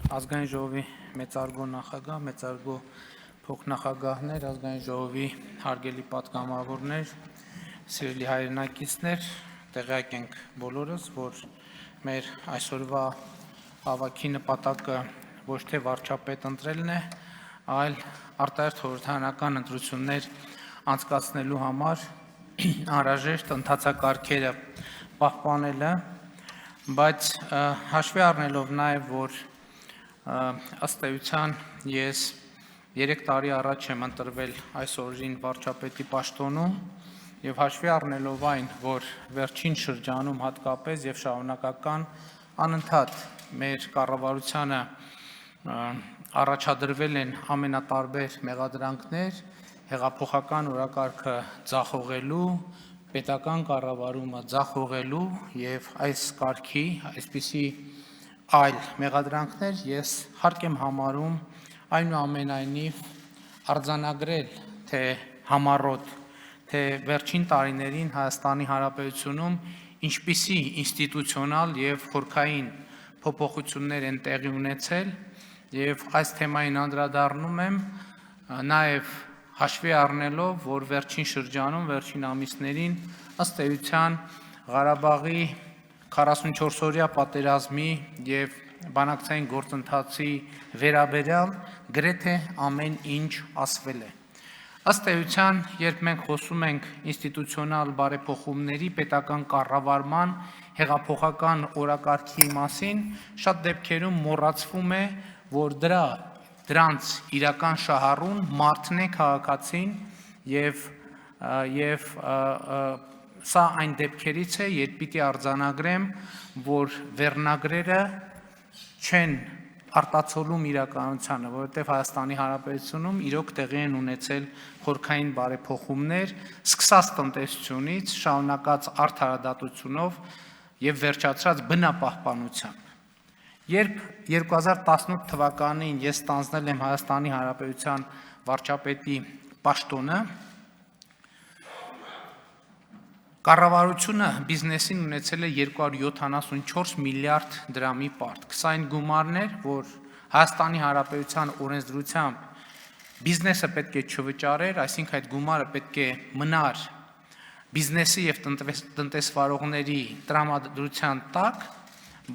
Ազգային ժողովի մեծարգո նախագահ, մեծարգո փոխնախագահներ, ազգային ժողովի հարգելի պատգամավորներ, սիրելի հայրենակիցներ, տեղյակ ենք բոլորս, որ մեր այսօրվա հավաքի նպատակը ոչ թե վարչապետ ընտրելն է, այլ արտահերթ խորհրդարանական ընտրություններ անցկացնելու համար անհրաժեշտ ընթացակարգերը պահպանելը, բայց հաշվի առնելով նաև, որ ըստ էության ես 3 տարի առաջ եմ ընտրվել այս օրերին վարչապետի պաշտոնում եւ հաշվի առնելով այն, որ վերջին շրջանում հատկապես եւ շարունակական անընդհատ մեր կառավարությանը առաջադրվել են ամենատարբեր մեղադրանքներ, հեղափոխական օրակարգը ձախողելու, պետական կառավարումը ձախողելու եւ այս կարգի, այսպիսի այլ մեղադրանքներ ես հարկ եմ համարում այնուամենայնիվ արձանագրել, թե համառոտ, թե վերջին տարիներին Հայաստանի Հանրապետությունում ինչպիսի ինստիտուցիոնալ եւ խորքային փոփոխություններ են տեղի ունեցել եւ այս թեմային անդրադառնում եմ նաեւ հաշվի առնելով, որ վերջին շրջանում, վերջին ամիսներին ըստ էության Ղարաբաղի 44-օրյա պատերազմի եւ բանակցային գործընթացի վերաբերյալ գրեթե ամեն ինչ ասվել է։ Ըստ էության, երբ մենք խոսում ենք ինստիտուցիոնալ բարեփոխումների, պետական կառավարման, հեղափոխական օրակարգի մասին, շատ դեպքերում մոռացվում է, որ դրանց իրական շահառուն մարդն է, քաղաքացին եւ սա այն դեպքերից է, երբ պիտի արձանագրեմ, որ վերնագրերը չեն արտացոլում իրականությանը, որովհետև Հայաստանի Հանրապետությունում իրոք տեղի են ունեցել խորքային բարեփոխումներ, սկսած տնտեսությունից, շարունակած արդարադատությունով եւ վերջացրած բնապահպանությամբ։ Երբ 2018 թվականին ես ստանձնել եմ Հայաստանի Հանրապետության վարչապետի պաշտոնը, կառավարությունը բիզնեսին ունեցել է 274 միլիարդ դրամի պարտք։ Սա այն գումարներ, որ Հայաստանի Հանրապետության օրենսդրությամբ բիզնեսը պետք է չվճարեր, այսինքն այդ գումարը պետք է մնար բիզնեսի եւ տնտեսվարողների տրամադրության տակ,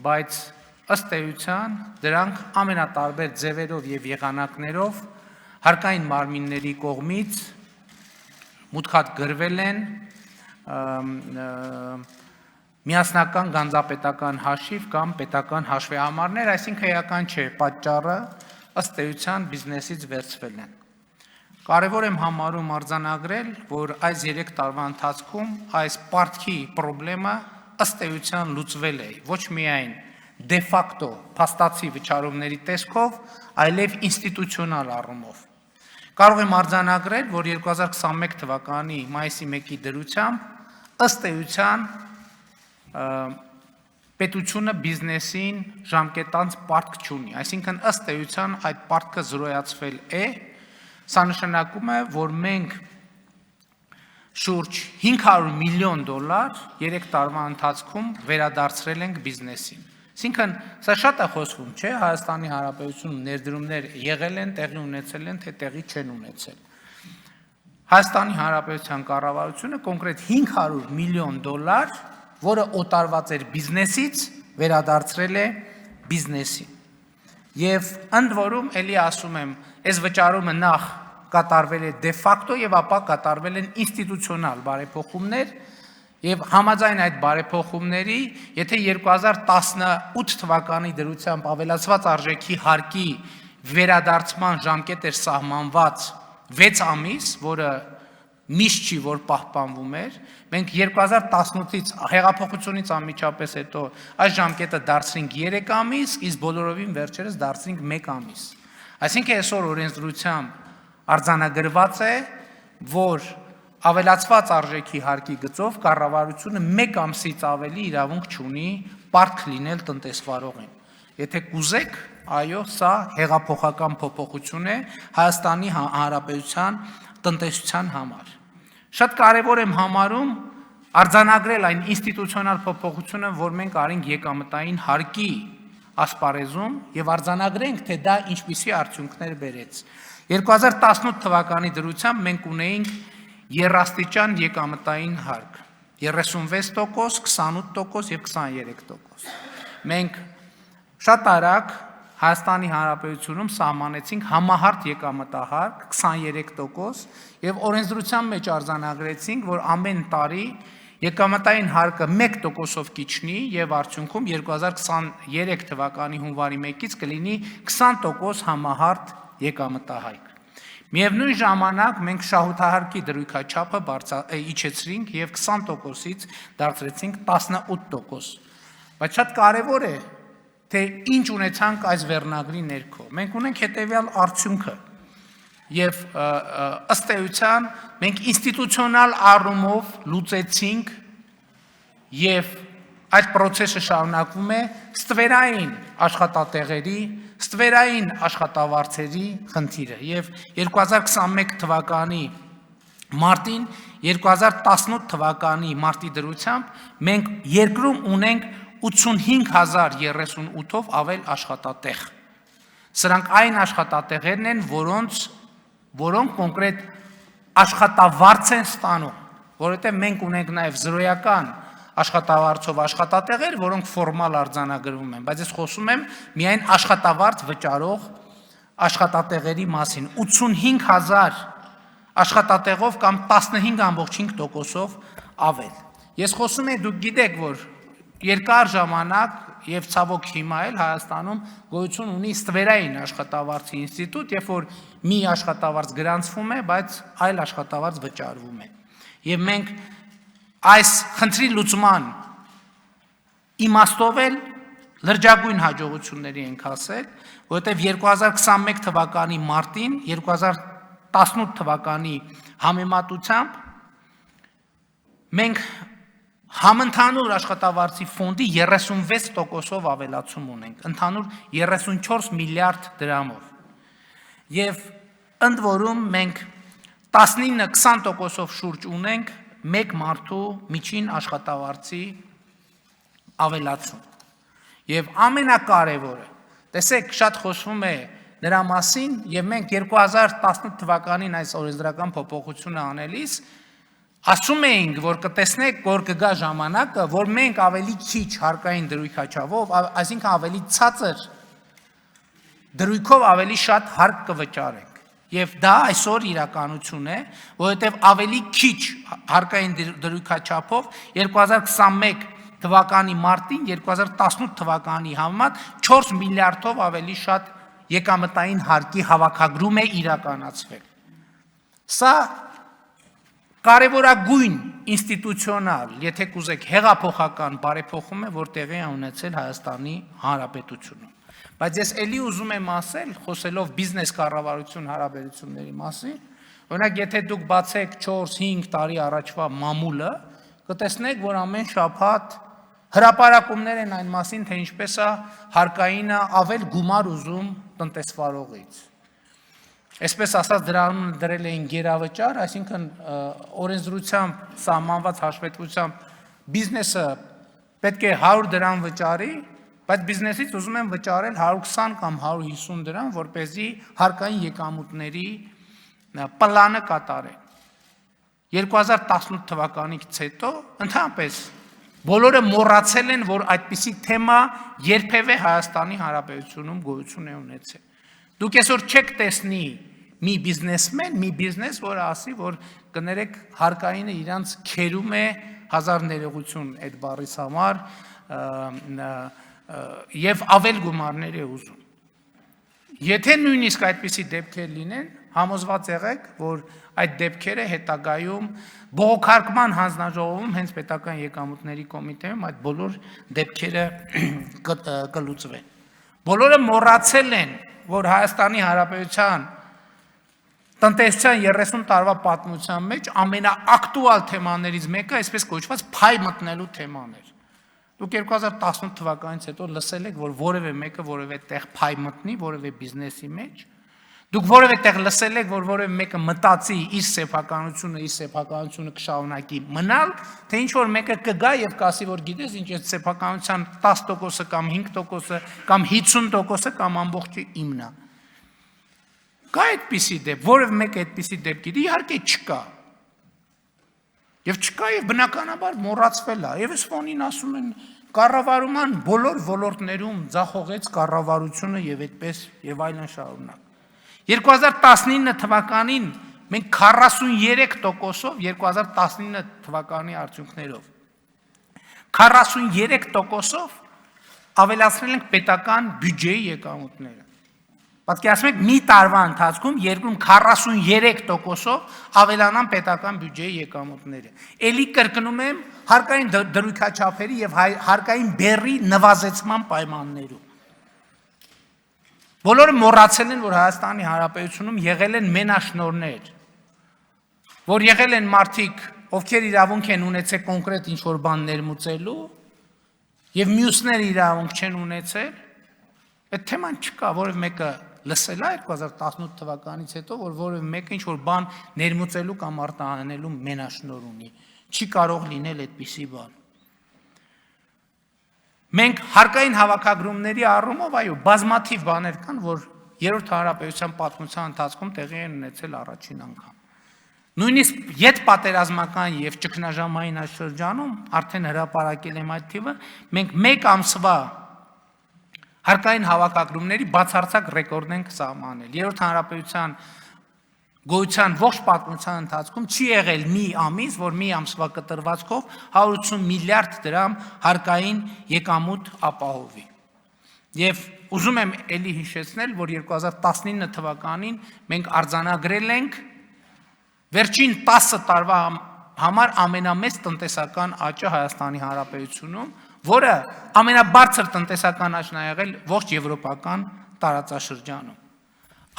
բայց ըստ էության դրանք ամենատարբեր ձևերով եւ եղանակներով հարկային մարմինների կողմից մուտքագրվել են միասնական գանձապետական հաշիվ կամ պետական հաշվեհամարներ, այսինքն էական չէ, պատճառը ըստ էության բիզնեսից վերցվել են։ Կարևոր եմ համարում արձանագրել, որ այս 3 տարվա ընթացքում այս պարտքի խնդրը ըստ էության լուծվել է ոչ միայն դե ֆակտո փաստացի վճարումների տեսքով, այլև ինստիտուցիոնալ առումով։ Կարող եմ արձանագրել, որ 2021 թվականի մայիսի 1-ի դրությամբ ըստ էության պետությունը բիզնեսին ժամկետանց պարտք չունի, այսինքն ըստ էության այդ պարտքը զրոյացվել է, սա նշանակում է, որ մենք շուրջ $500 միլիոն 3 տարվա ընթացքում վերադարձրել ենք բիզնեսին։ Այսինքն սա շատ է խոսվում, չէ, Հայաստանի Հանրապետությունում ներդրումներ եղել են, տեղի ունեցել են, թե տեղի չեն ունեցել։ Հայաստանի Հանրապետության կառավարությունը կոնկրետ $500 միլիոն, որը օտարված էր բիզնեսից, վերադարձրել է բիզնեսին։ Եվ ընդ որում, ելի ասում եմ, այս վճարումը նախ կատարվել է դե ֆակտո եւ ապա կատարվել են ինստիտուցիոնալ բարեփոխումներ եւ համաձայն այդ բարեփոխումների, եթե 2018 թվականի դրությամբ ավելացված արժեքի հարկի վերադարձման ժամկետ էր սահմանված 6 ամիս, որը միշտ չի, որ պահպանվում էր, մենք 2018-ից հեղափոխությունից անմիջապես հետո այս ժամկետը դարձրինք 3 ամիս, իսկ բոլորովին վերջերս դարձրինք 1 ամիս։ Այսինքն այսօր օրենսդրությամբ արձանագրված է, որ ավելացված արժեքի հարկի գծով կառավարությունը 1 ամսից ավելի իրավունք չունի պարտք լինել տնտեսվարողին։ Եթե կուզեք, այո, սա հեղափոխական փոփոխություն է Հայաստանի Հանրապետության տնտեսության համար։ Շատ կարևոր եմ համարում արձանագրել այն ինստիտուցիոնալ փոփոխությունը, որ մենք արինք եկամտային հարկի ասպարեզում եւ արձանագրենք, թե դա ինչպիսի արդյունքներ բերեց։ 2018 թվականի դրությամբ մենք ունեինք երաստիճան եկամտային հարկ 36%, 28% եւ 23%։ Մենք շատ արագ Հայաստանի Հանրապետությունում սահմանեցինք համահարթ եկամտահարկ 23% եւ օրենսդրության մեջ արձանագրեցինք, որ ամեն տարի եկամտային հարկը 1%-ով կիջնի եւ արդյունքում 2023 թվականի հունվարի 1-ից կլինի 20% համահարթ եկամտահարկ։ Միևնույն ժամանակ մենք շահութահարկի դրույքաչափը իջեցրինք եւ 20%-ից դարձրեցինք 18%։ Բայց շատ կարեւոր է, թե ինչ ունեցանք այս վերնագրի ներքո։ Մենք ունենք հետեւյալ արդյունքը եւ ըստ էության մենք ինստիտուցիոնալ առումով լուծեցինք եւ այդ process-ը շարունակվում է ստվերային աշխատատեղերի, ստվերային աշխատավարձերի խնդիրը եւ 2021 թվականի մարտին 2018 թվականի մարտի դրությամբ մենք երկրում ունենք 85,038-ով ավել աշխատատեղ։ Սրանք այն աշխատատեղերն են, որոնք կոնկրետ աշխատավարձ են ստանում, որովհետև մենք ունենք նաև զրոյական աշխատավարձով աշխատատեղեր, որոնք ֆորմալ արձանագրվում են, բայց ես խոսում եմ միայն աշխատավարձ վճարող աշխատատեղերի մասին, 85,000 աշխատատեղով կամ 15.5%-ով ավել։ Ես խոսում եմ, դուք գիտեք, որ երկար ժամանակ եւ ցավոք հիմա էլ Հայաստանում գոյություն ունի ստվերային աշխատավարձի ինստիտուտ, երբ որ մի աշխատավարձ գրանցվում է, բայց այլ աշխատավարձ վճարվում է։ Եվ մենք այս խնդրի լուծման իմաստով էլ լրջագույն հաջողությունների ենք հասել, որովհետև 2021 թվականի մարտին 2018 թվականի համեմատությամբ մենք համընդհանուր աշխատավարձի ֆոնդի 36%-ով ավելացում ունենք, ընդհանուր 34 միլիարդ դրամով։ Եվ ընդ որում մենք 19-20%-ով շուրջ ունենք մեկ մարդու միջին աշխատավարձի ավելացում։ Եվ ամենակարևորը, տեսեք, շատ խոսվում է նրա մասին, եւ մենք 2018 թվականին այս օրենսդրական փոփոխությունը անելիս ասում էինք, որ կտեսնեք, որ կգա ժամանակը, որ մենք ավելի քիչ հարկային դրույքաչափով, այսինքն ավելի ցածր դրույքով ավելի շատ հարկ կվճարենք։ Եվ դա այսօր իրականություն է, որովհետև ավելի քիչ հարկային դրույքաչափով 2021 թվականի մարտին 2018 թվականի համեմատ 4 միլիարդով ավելի շատ եկամտային հարկի հավաքագրում է իրականացվել։ Սա կարևորագույն ինստիտուցիոնալ, եթե կուզեք հեղափոխական բարեփոխում է, որ տեղի է ունեցել Հայաստանի Հանրապետությունում։ Բայց ես էլի ուզում եմ ասել, խոսելով բիզնես կառավարություն հարաբերությունների մասին, օրինակ եթե դուք բացեք 4-5 տարի առաջվա մամուլը, կտեսնեք, որ ամեն շաբաթ հրապարակումներ են այն մասին, թե ինչպես է հարկայինը ավել գումար ուզում տնտեսվարողից։ Այսպես ասած դրանում դրել էին գերավճար, այսինքն օրենսդրությամբ սահմանված հաշվետվությամբ բիզնեսը պետք է 100 դրամ վճարի, բայց բիզնեսից ուզում են վճարել 120 կամ 150 դրամ, որպեսզի հարկային եկամուտների պլանը կատարեն։ 2018 թվականից հետո ընդհանրապես բոլորը մոռացել են, որ այդպիսի թեմա երբևէ Հայաստանի Հանրապետությունում գոյություն է ունեցել։ Դուք այսօր չեք տեսնի մի բիզնեսմեն, մի բիզնես, որ ասի, որ կներեք հարկայինը իրանց քերում է հազար ներողություն այդ բառից համար եւ ավել գումարներ է ուզում։ Եթե նույնիսկ այդպիսի դեպքեր լինեն, համոզված եղեք, որ այդ դեպքերը հետագայում բողոքարկման հանձնաժողովում հենց պետական եկամուտների կոմիտեում այդ բոլոր դեպքերը կլուծվեն։ Բոլորը մոռացել են, որ Հայաստանի Հանրապետության տնտեսության 30 տարվա պատմության մեջ ամենաակտուալ թեմաներից մեկը այսպես կոչված փայ մտնելու թեման էր։ Դուք 2018 թվականից հետո լսել եք, որ որևէ մեկը որևէ տեղ փայ մտնի, որևէ բիզնեսի մեջ։ Դուք որևէ տեղ լսել եք, որ որևէ մեկը մտածի իր սեփականությունը կշարունակի մնալ, թե ինչ որ մեկը կգա եւ կասի, որ գիտես, ինչ այդ սեփականության 10% կամ 5% կամ 50% կամ ամբողջը իմն է։ Կա այդպիսի դեպք, որևէ մեկը այդպիսի դեպք գիտի, իհարկե չկա։ Եվ չկա եւ բնականաբար մոռացվել է։ Եվ այս ֆոնին ասում են կառավարման բոլոր ոլորտներում ձախողեց կառավարությունը եւ այդպես եւ այլն շարունակ։ 2019 թվականին մենք 43%-ով 2019 թվականի արդյունքներով 43%-ով ավելացրել ենք պետական բյուջեի եկամուտները։ Պատկերացնում եք մի տարվա ընթացքում երկրում 43%-ով ավելանան պետական բյուջեի եկամուտները։ Էլի կրկնում եմ հարկային դրույքաչափերի եւ հարկային բեռի նվազեցման պայմաններում։ Բոլորը մոռացել են, որ Հայաստանի Հանրապետությունում եղել են մենաշնորհներ, որ եղել են մարդիկ, ովքեր իրավունք են ունեցել կոնկրետ ինչ-որ բան ներմուծելու, եւ մյուսները իրավունք չեն ունեցել, այդ թեման չկա, որևէ մեկը լսել է 2018 թվականից հետո, որ որևէ մեկը ինչ-որ բան ներմուծելու կամ արտահանելու մենաշնորհ ունի, չի կարող լինել այդպիսի բան։ Մենք հարկային հավաքագրումների առումով, այո, բազմաթիվ բաներ կան, որ երրորդ հանրապետության պատմության ընթացքում տեղի են ունեցել առաջին անգամ։ Նույնիսկ յետպատերազմական եւ ճգնաժամային այս շրջանում արդեն հրապարակել եմ այդ թիվը, մենք մեկ ամսվա հարկային հավաքագրումների բացարձակ ռեկորդ ենք սահմանել։ Երրորդ հանրապետության գոյության ողջ պատմության ընթացքում չի եղել մի ամիս, որ մի ամսվա կտրվածքով 180 միլիարդ դրամ հարկային եկամուտ ապահովի։ Եվ ուզում եմ էլի հիշեցնել, որ 2019 թվականին մենք արձանագրել ենք վերջին 10 տարվա համար ամենամեծ տնտեսական աճը Հայաստանի Հանրապետությունում, որը ամենաբարձր տնտեսական աճն է եղել ողջ եվրոպական տարածաշրջանում։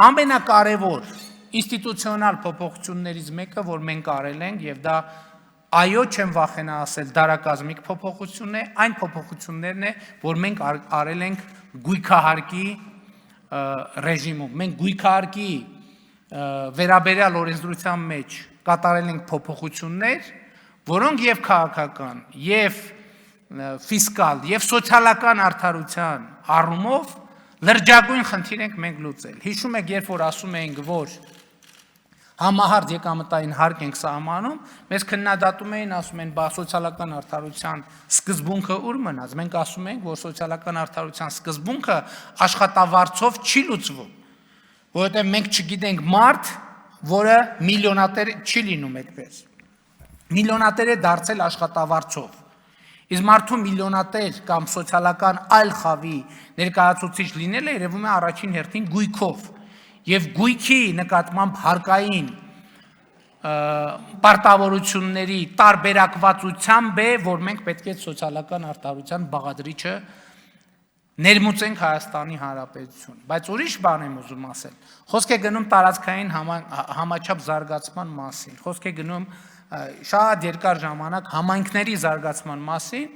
Ամենակարևոր ինստիտուցիոնալ փոփոխություններից մեկը, որ մենք արել ենք, եւ դա այո չեմ վախենա ասել, դարակազմիկ փոփոխություն է, այն փոփոխություններն է, որ մենք արել ենք գույքահարկի ռեժիմում։ Մենք գույքահարկի վերաբերյալ օրենսդրության մեջ կատարել ենք փոփոխություններ, որոնք եւ քաղաքական, եւ ֆիսկալ, եւ սոցիալական արդարության առումով լրջագույն խնդիր ենք մենք լուծել։ Հիշում եք, երբ որ ասում էինք, որ համահարթ եկամտային հարկ ենք սահմանում, մեզ քննադատում էին, ասում են, բա սոցիալական արդարության սկզբունքը ուր մնաց։ Մենք ասում ենք, որ սոցիալական արդարության սկզբունքը աշխատավարձով չի լուծվում, որովհետև մենք չգիտենք մարդ, որը միլիոնատեր չի լինում այդպես։ Միլիոնատեր է դարձել աշխատավարձով։ Իսկ մարդու միլիոնատեր կամ սոցիալական այլ խավի ներկայացուցիչ լինելը երևում է առաջին հերթին գույքով։ Եվ գույքի նկատմամբ հարկային պարտավորությունների տարբերակվածությամբ է, որ մենք պետք է սոցիալական արդարության բաղադրիչը ներմուծենք Հայաստանի Հանրապետություն։ Բայց ուրիշ բան եմ ուզում ասել։ Խոսք է գնում տարածքային համաչափ զարգացման մասին։ Խոսք է գնում շատ երկար ժամանակ համայնքների զարգացման մասին։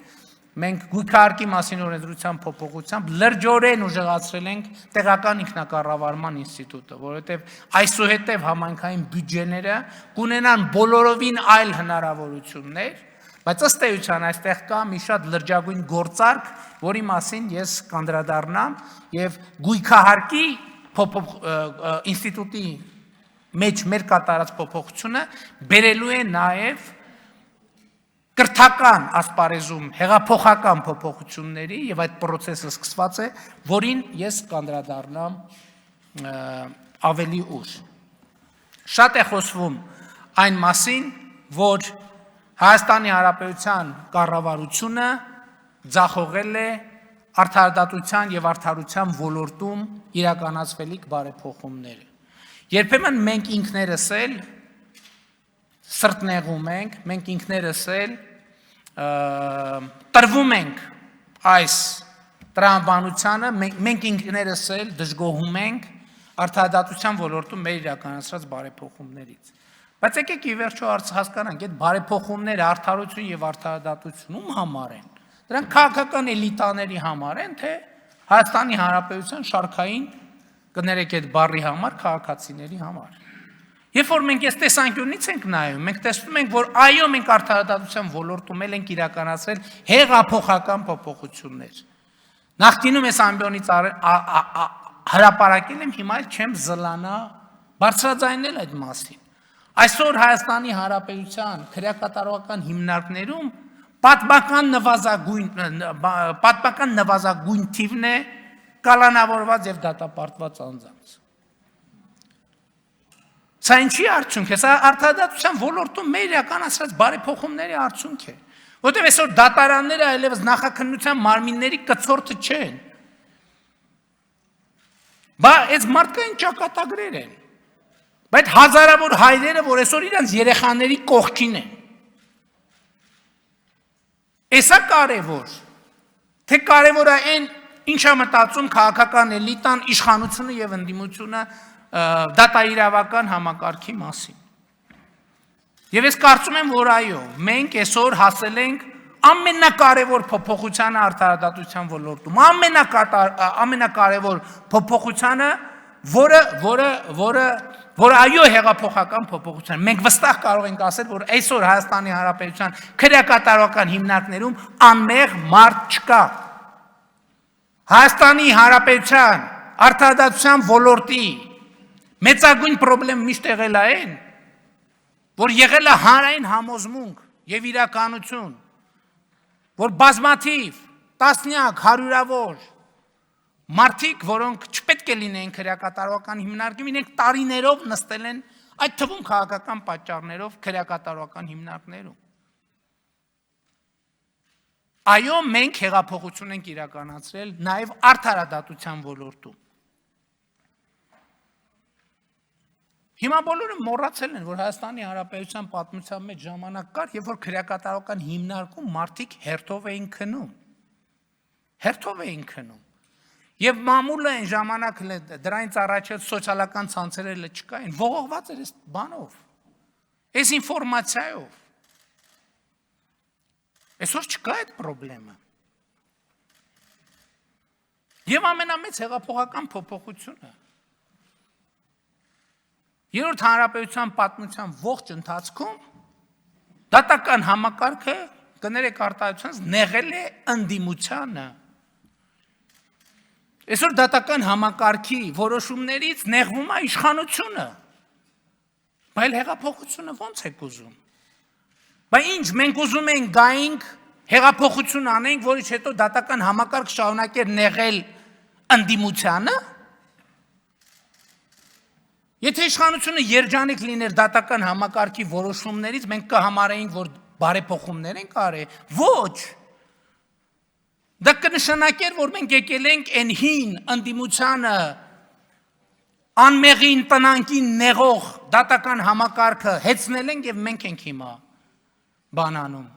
Մենք գույքահարկի մասին օրենսդրության փոփոխությամբ լրջորեն ուժեղացրել ենք տեղական ինքնակառավարման ինստիտուտը, որովհետև այսուհետև համայնքային բյուջեները կունենան բոլորովին այլ հնարավորություններ, բայց ըստ էության այստեղ կա մի շատ լրջագույն գործարք, որի մասին ես կանդրադառնամ, եւ գույքահարկի ինստիտուտի մեջ մեր կատարած փոփոխությունը բերելու է նաեւ կրթական ասպարեզում հեղափոխական փոփոխությունների եւ այդ process-ը սկսված է, որին ես կանդրադառնամ ավելի ուշ։ Շատ է խոսվում այն մասին, որ Հայաստանի Հանրապետության կառավարությունը ձախողել է արդարադատության եւ արդարության ոլորտում իրականացվելիք բարեփոխումները։ Երբեմն մենք ինքներս էլ սրտնեղում ենք, մենք ինքներս էլ տրվում ենք այս տրամաբանությանը, մենք ինքներս էլ դժգոհում ենք արդարադատության ոլորտում մեր իրականացրած բարեփոխումներից։ Բայց եկեք ի վերջո հասկանանք, այդ բարեփոխումները արդարություն եւ արդարադատություն ում համար են։ Դրանք քաղաքական էլիտաների համար են, թե Հայաստանի Հանրապետության շարքային կներեք այդ բառի համար, քաղաքացիների համար։ Երբ որ մենք այս տեսանկյունից ենք նայում, մենք տեսնում ենք, որ այո, մենք արդարադատության ոլորտում ենք իրականացրել հեղափոխական փոփոխություններ։ Նախկինում այս ամբիոնից հրապարակել եմ, հիմա էլ չեմ զլանա բարձրաձայնել այդ մասին։ Այսօր Հայաստանի Հանրապետության քրեակատարողական հիմնարկներում պատմական նվազագույն թիվն է կալանավորված եւ դատապարտված անձանց։ Սա ինչի արդյունք է, սա արդարադատության ոլորտում մեր իրականացրած բարեփոխումների արդյունք է, որտեղ այսօր դատարանները այլևս նախաքննության մարմինների կցորդը չեն։ Բա այս մարդկային ճակատագրեր են, բայց հազարավոր հայրերը, որ այսօր իրենց երեխաների կողքին են։ Էսա կարևոր, թե կարևոր է այն, ինչա մտածում քաղաքական էլիտան, իշխանությունը եւ ընդդիմությունը դատաիրավական համակարգի մասին։ Եվ ես կարծում եմ, որ այո, մենք այսօր հասել ենք ամենակարևոր փոփոխությանը արդարադատության ոլորտում, ամենակարևոր փոփոխությանը, որը այո հեղափոխական փոփոխության։ Մենք վստահ կարող ենք ասել, որ այսօր Հայաստանի Հանրապետության քրեակատարողական հիմնարկներում անմեղ մարդ չկա։ Հայաստանի Հանրապետության արդարադատության ոլորտի մեծագույն խնդրեմ միշտ եղել է այն, որ եղել է հանրային համոզմունք եւ իրականություն, որ բազմաթիվ, տասնյակ, հարյուրավոր մարդիկ, որոնք չպետք է լինեին քրեակատարողական հիմնարկում, իրենք տարիներով նստել են, այդ թվում քաղաքական պատճառներով քրեակատարողական հիմնարկներում։ Այո, մենք հեղափոխություն ենք իրականացրել նաեւ արդարադատության ոլորտում։ Հիմա բոլորը մոռացել են, որ Հայաստանի Հանրապետության պատմության մեջ ժամանակ կար, երբ որ քրեակատարողական հիմնարկում մարդիկ հերթով էին քնում։ Հերթով էին քնում։ Եվ մամուլը այն ժամանակ դրանից առաջ սոցիալական ցանցերը չկային, ողողված էր այս բանով, այս ինֆորմացիայով։ Այսօր չկա այդ խնդրեմը։ Եվ ամենամեծ հեղափոխական փոփոխությունը Երրորդ հանրապետության պատմության ողջ ընթացքում դատական համակարգը կներեք արտահայտությունից նեղել է ընդդիմությանը։ Այսօր դատական համակարգի որոշումներից նեղվում է իշխանությունը։ Բայց հեղափոխությունը ո՞նց եք ուզում։ Բայց ինչ մենք ուզում ենք գայինք հեղափոխություն անենք, որից հետո դատական համակարգ շարունակեր նեղել ընդդիմությանը։ Եթե իշխանությունը երջանիկ լիներ դատական համակարգի որոշումներից, մենք կհամարեինք, որ բարեփոխումներ են արել։ Ոչ։ Դա կնշանակեր, որ մենք եկել ենք այն հին ընդդիմությանը անմեղին տնանքին նեղող դատական համակարգը հեծնել ենք եւ մենք ենք հիմա բանանում։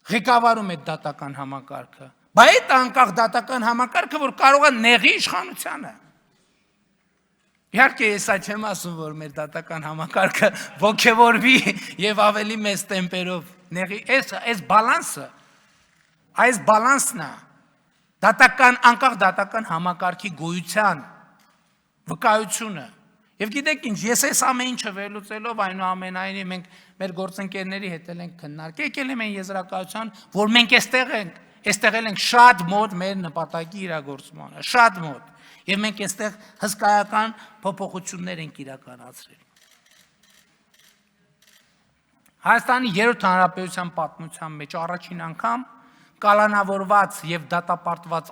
Ղեկավարում այդ դատական համակարգը։ Բայց այդ անկախ դատական համակարգը, որ կարող է նեղի իշխանությանը։ Իհարկե ես չեմ ասում, որ մեր դատական համակարգը ոգևորվի եւ ավելի մեծ տեմպերով նեղի, այս բալանսը, այս բալանսն է անկախ դատական համակարգի գոյության վկայությունը։ Եվ գիտեք ինչ, ես այս ամեն ինչը վերլուծելով այնուամենայնիվ մենք մեր գործընկերների հետ ենք քննարկել, եկել եմ այն եզրակացության, որ մենք այստեղ ենք շատ մոտ մեր նպատակի իրագործմանը, շատ մոտ։ Եվ մենք այստեղ հսկայական փոփոխություններ ենք իրականացրել։ Հայաստանի երրորդ հանրապետության պատմության մեջ առաջին անգամ կալանավորված եւ դատապարտված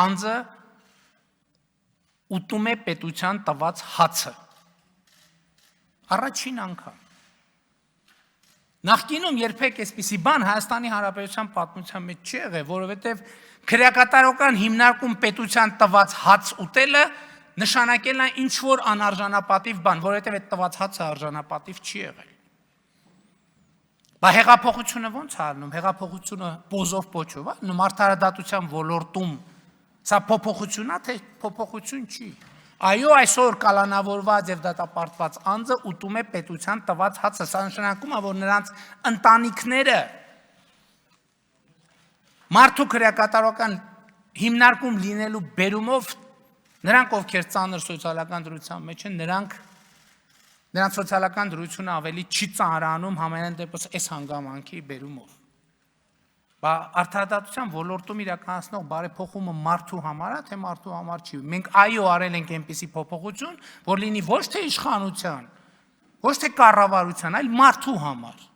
անձը ուտում է պետության տված հացը։ Առաջին անգամ։ Նախկինում երբեք այսպիսի բան Հայաստանի Հանրապետության պատմության մեջ չի եղել, որովհետև քրեակատարողական հիմնարկում պետության տված հաց ուտելը նշանակել է ինչ-որ անարժանապատիվ բան, որովհետև այդ տված հացը արժանապատիվ չի եղել։ Բայց հեղափոխությունը ո՞նց է անում։ Հեղափոխությունը պոզով պոչով, արդարադատության ոլորտում սա փոփոխություն է, թե փոփոխություն չի։ Այո, այսօր կալանավորված եւ դատապարտված անձը ուտում է պետության տված հացը, սա նշանակում է, որ նրանց ընտանիքները մարդու քրեակատարողական հիմնարկում լինելու բերումով Նրանք, ովքեր ծանր սոցիալական դրության մեջ են, նրանց սոցիալական դրությունը ավելի չի ծանրանում համենայն դեպս այս հանգամանքի բերումով։ Բա արդարադատության ոլորտում իրականացնող բարեփոխումը մարդու համար է, թե մարդու համար չի։ Մենք այո արել ենք այնպիսի փոփոխություն, որ լինի ոչ թե իշխանության, ոչ թե կառավարության, այլ մարդու համար։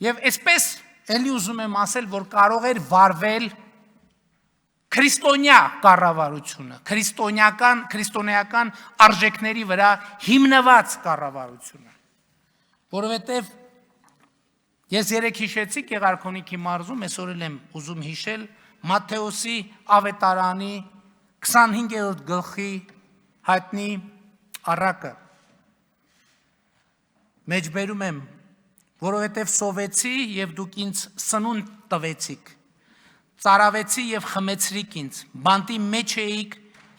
Եվ այսպես էլի ուզում եմ ասել, որ կարող էր վարվել քրիստոնյա կառավարությունը, քրիստոնեական արժեքների վրա հիմնված կառավարությունը, որովհետև ես երեք հիշեցի Գեղարքոնիքի մարզում, այսօր էլ եմ ուզում հիշել Մատթեոսի ավետարանի 25-րդ գլխի հայտնի առակը։ Մեջբերում եմ, որովհետև սովեցի և դուք ինձ սնունդ տվեցիք, ծարավեցի և խմեցրիք ինձ, բանտի մեջ էիք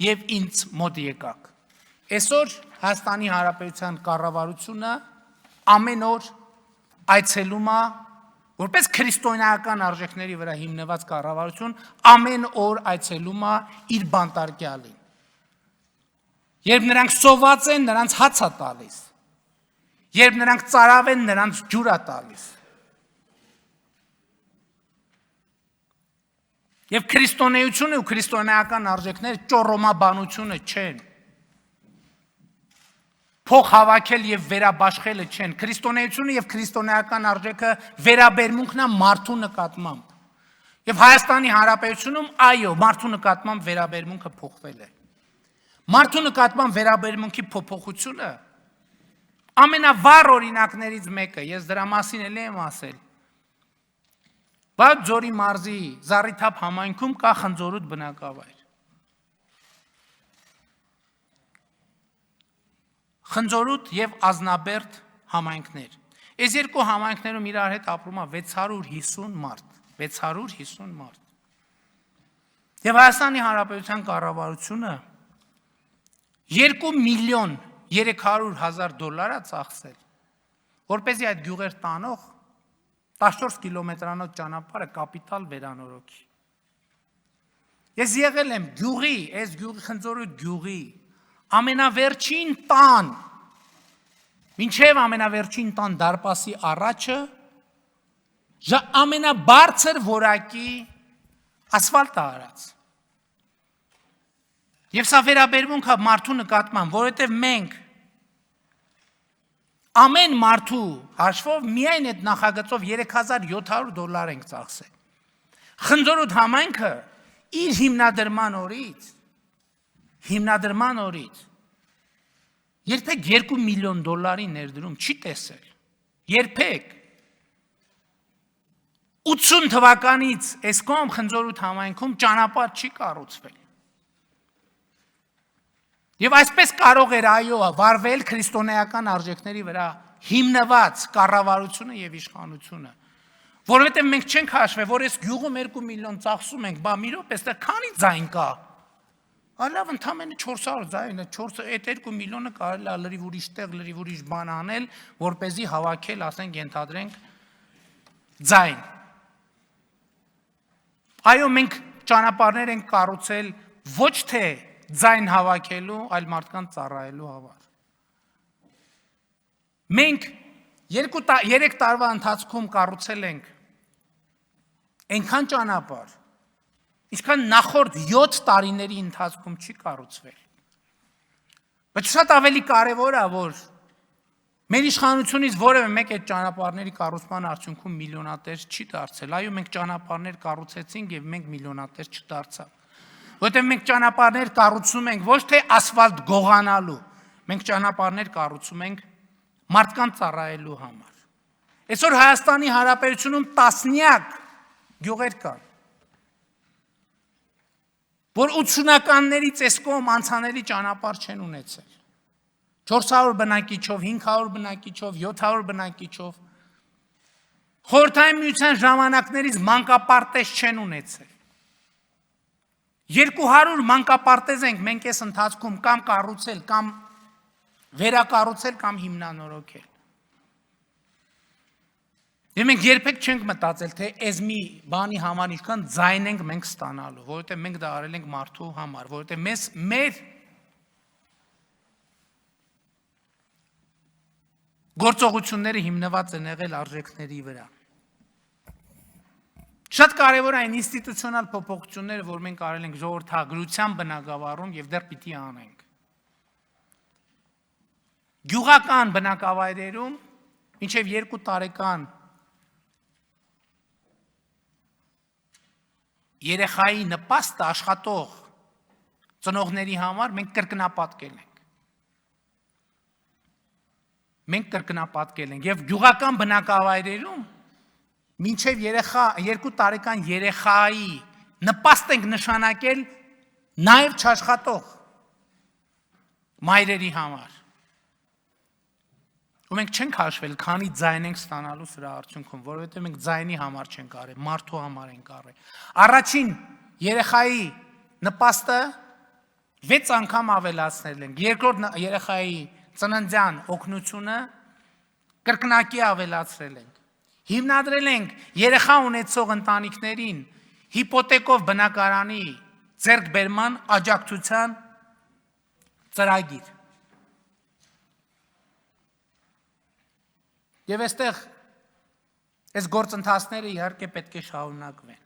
և ինձ մոտ եկաք։ Այսօր Հայաստանի Հանրապետության կառավարությունը ամեն օր այցելում է, որպես քրիստոնեական արժեքների վրա հիմնված կառավարություն, ամեն օր այցելում է իր բանտարկյալին։ Երբ նրանք սոված են, նրանց հաց է տալիս։ Երբ նրանք ծարավ են, նրանց ջուր է տալիս։ Եվ քրիստոնեությունը ու քրիստոնեական արժեքները ճոռոմաբանությունը չեն։ Փող հավաքել և վերաբաշխելը չեն։ Քրիստոնեությունը և քրիստոնեական արժեքը վերաբերմունքն է մարդու նկատմամբ։ Եվ Հայաստանի Հանրապետությունում այո, մարդու նկատմամբ վերաբերմունքը փոխվել է։ Մարդու նկատմամբ վերաբերմունքի փոփոխությունը ամենավառ օրինակներից մեկը, ես դրա մասին էլ եմ ասել։ Ձորի մարզի Զառիթափ համայնքում կա Խնձորուտ բնակավայր։ Խնձորուտ և Ազնաբերդ համայնքներ։ Այս երկու համայնքներում իրար հետ ապրում է 650 մարդ, 650 մարդ։ Եվ Հայաստանի Հանրապետության կառավարությունը 2 միլիոն 300,000 դոլար է ծախսել, որպեսզի այդ գյուղեր տանող 14 կիլոմետրանոց ճանապարհը կապիտալ վերանորոգի։ Ես եղել եմ գյուղի, այս գյուղի Խնձորուտ գյուղի ամենավերջին տան, մինչև ամենավերջին տան դարպասի առաջը ամենաբարձր որակի ասֆալտ է արած։ Եվ սա վերաբերմունք է մարդու նկատմամբ, որովհետև մենք ամեն մարդու հաշվով միայն այդ նախագծով 3700 դոլար ենք ծախսել։ Խնձորուտ համայնքը իր հիմնադրման օրից երբեք 2 միլիոն դոլարի ներդրում չի տեսել։ Երբեք։ 80 թվականից այս կողմ Խնձորուտ համայնքում ճանապարհ չի կառուցվել։ Եվ այսպես կարող էր այո վարվել քրիստոնեական արժեքների վրա հիմնված կառավարությունը և իշխանությունը, որովհետև մենք չենք հաշվել, որ այս գյուղում 2 միլիոն ծախսում ենք, բա մի րոպե, այստեղ քանի ձայն կա։ Լավ, ընդամենը 400 ձայն է, այդ 2 միլիոնը կարելի է լրիվ ուրիշ տեղ, լրիվ ուրիշ բան անել, որպեսզի հավաքել, ասենք, ենթադրենք ձայն։ Այո, մենք ճանապարհներ ենք կառուցել ոչ թե ձայն հավաքելու, այլ մարդկանց ծառայելու համար։ Մենք 3 տարվա ընթացքում կառուցել ենք այնքան ճանապարհ, ինչքան նախորդ 7 տարիների ընթացքում չի կառուցվել։ Բայց շատ ավելի կարևոր է, որ մեր իշխանությունից որևէ մեկ այդ ճանապարհների կառուցման արդյունքում միլիոնատեր չի դարձել։ Այո, մենք ճանապարհներ կառուցեցինք և մենք միլիոնատեր չդարձանք։ Որտեղ մենք ճանապարհներ կառուցում ենք ոչ թե ասֆալտ գողանալու, մենք ճանապարհներ կառուցում ենք մարդկանց ծառայելու համար։ Այսօր Հայաստանի Հանրապետությունում տասնյակ գյուղեր կան, որ 80-ականներից այս կողմ անցանելի ճանապարհ չեն ունեցել։ 400 բնակիչով, 500 բնակիչով, 700 բնակիչով։ Խորհրդային միության ժամանակներից մանկապարտեզ չեն ունեցել։ 200 մանկապարտեզ ենք մենք այս ընթացքում կամ կառուցել, կամ վերակառուցել, կամ հիմնանորոգել։ Եվ մենք երբեք չենք մտածել, թե այս մի բանի համար ինչքան ձայն ենք մենք ստանալու, որովհետև մենք դա արել ենք մարդու համար, որովհետև մեր գործողությունները հիմնված են եղել արժեքների վրա։ Շատ կարևոր այն ինստիտուցիոնալ փոփոխությունները, որ մենք արել ենք ժողովրդագրության բնագավառում եւ դեռ պիտի անենք։ Գյուղական բնակավայրերում մինչև 2 տարեկան երեխայի նպաստը աշխատող ծնողների համար մենք կրկնապատկել ենք։ Մենք կրկնապատկել ենք եւ գյուղական բնակավայրերում մինչև 2 տարեկան երեխայի նպաստ ենք նշանակել նաև չաշխատող մայրերի համար։ Ու մենք չենք հաշվել, քանի ձայն ենք ստանալու սրա արդյունքում, որովհետև մենք ձայնի համար չենք արել, մարդու համար ենք արել։ Առաջին երեխայի նպաստը 6 անգամ ավելացնել ենք, երկրորդ երեխայի ծննդյան օգնությունը կրկնակի ավելացրել ենք։ Հիմնադրել ենք երեխա ունեցող ընտանիքներին հիպոթեկով բնակարանի ձեռքբերման աջակցության ծրագիր։ Եվ այստեղ այս գործընթացները իհարկե պետք է շարունակվեն։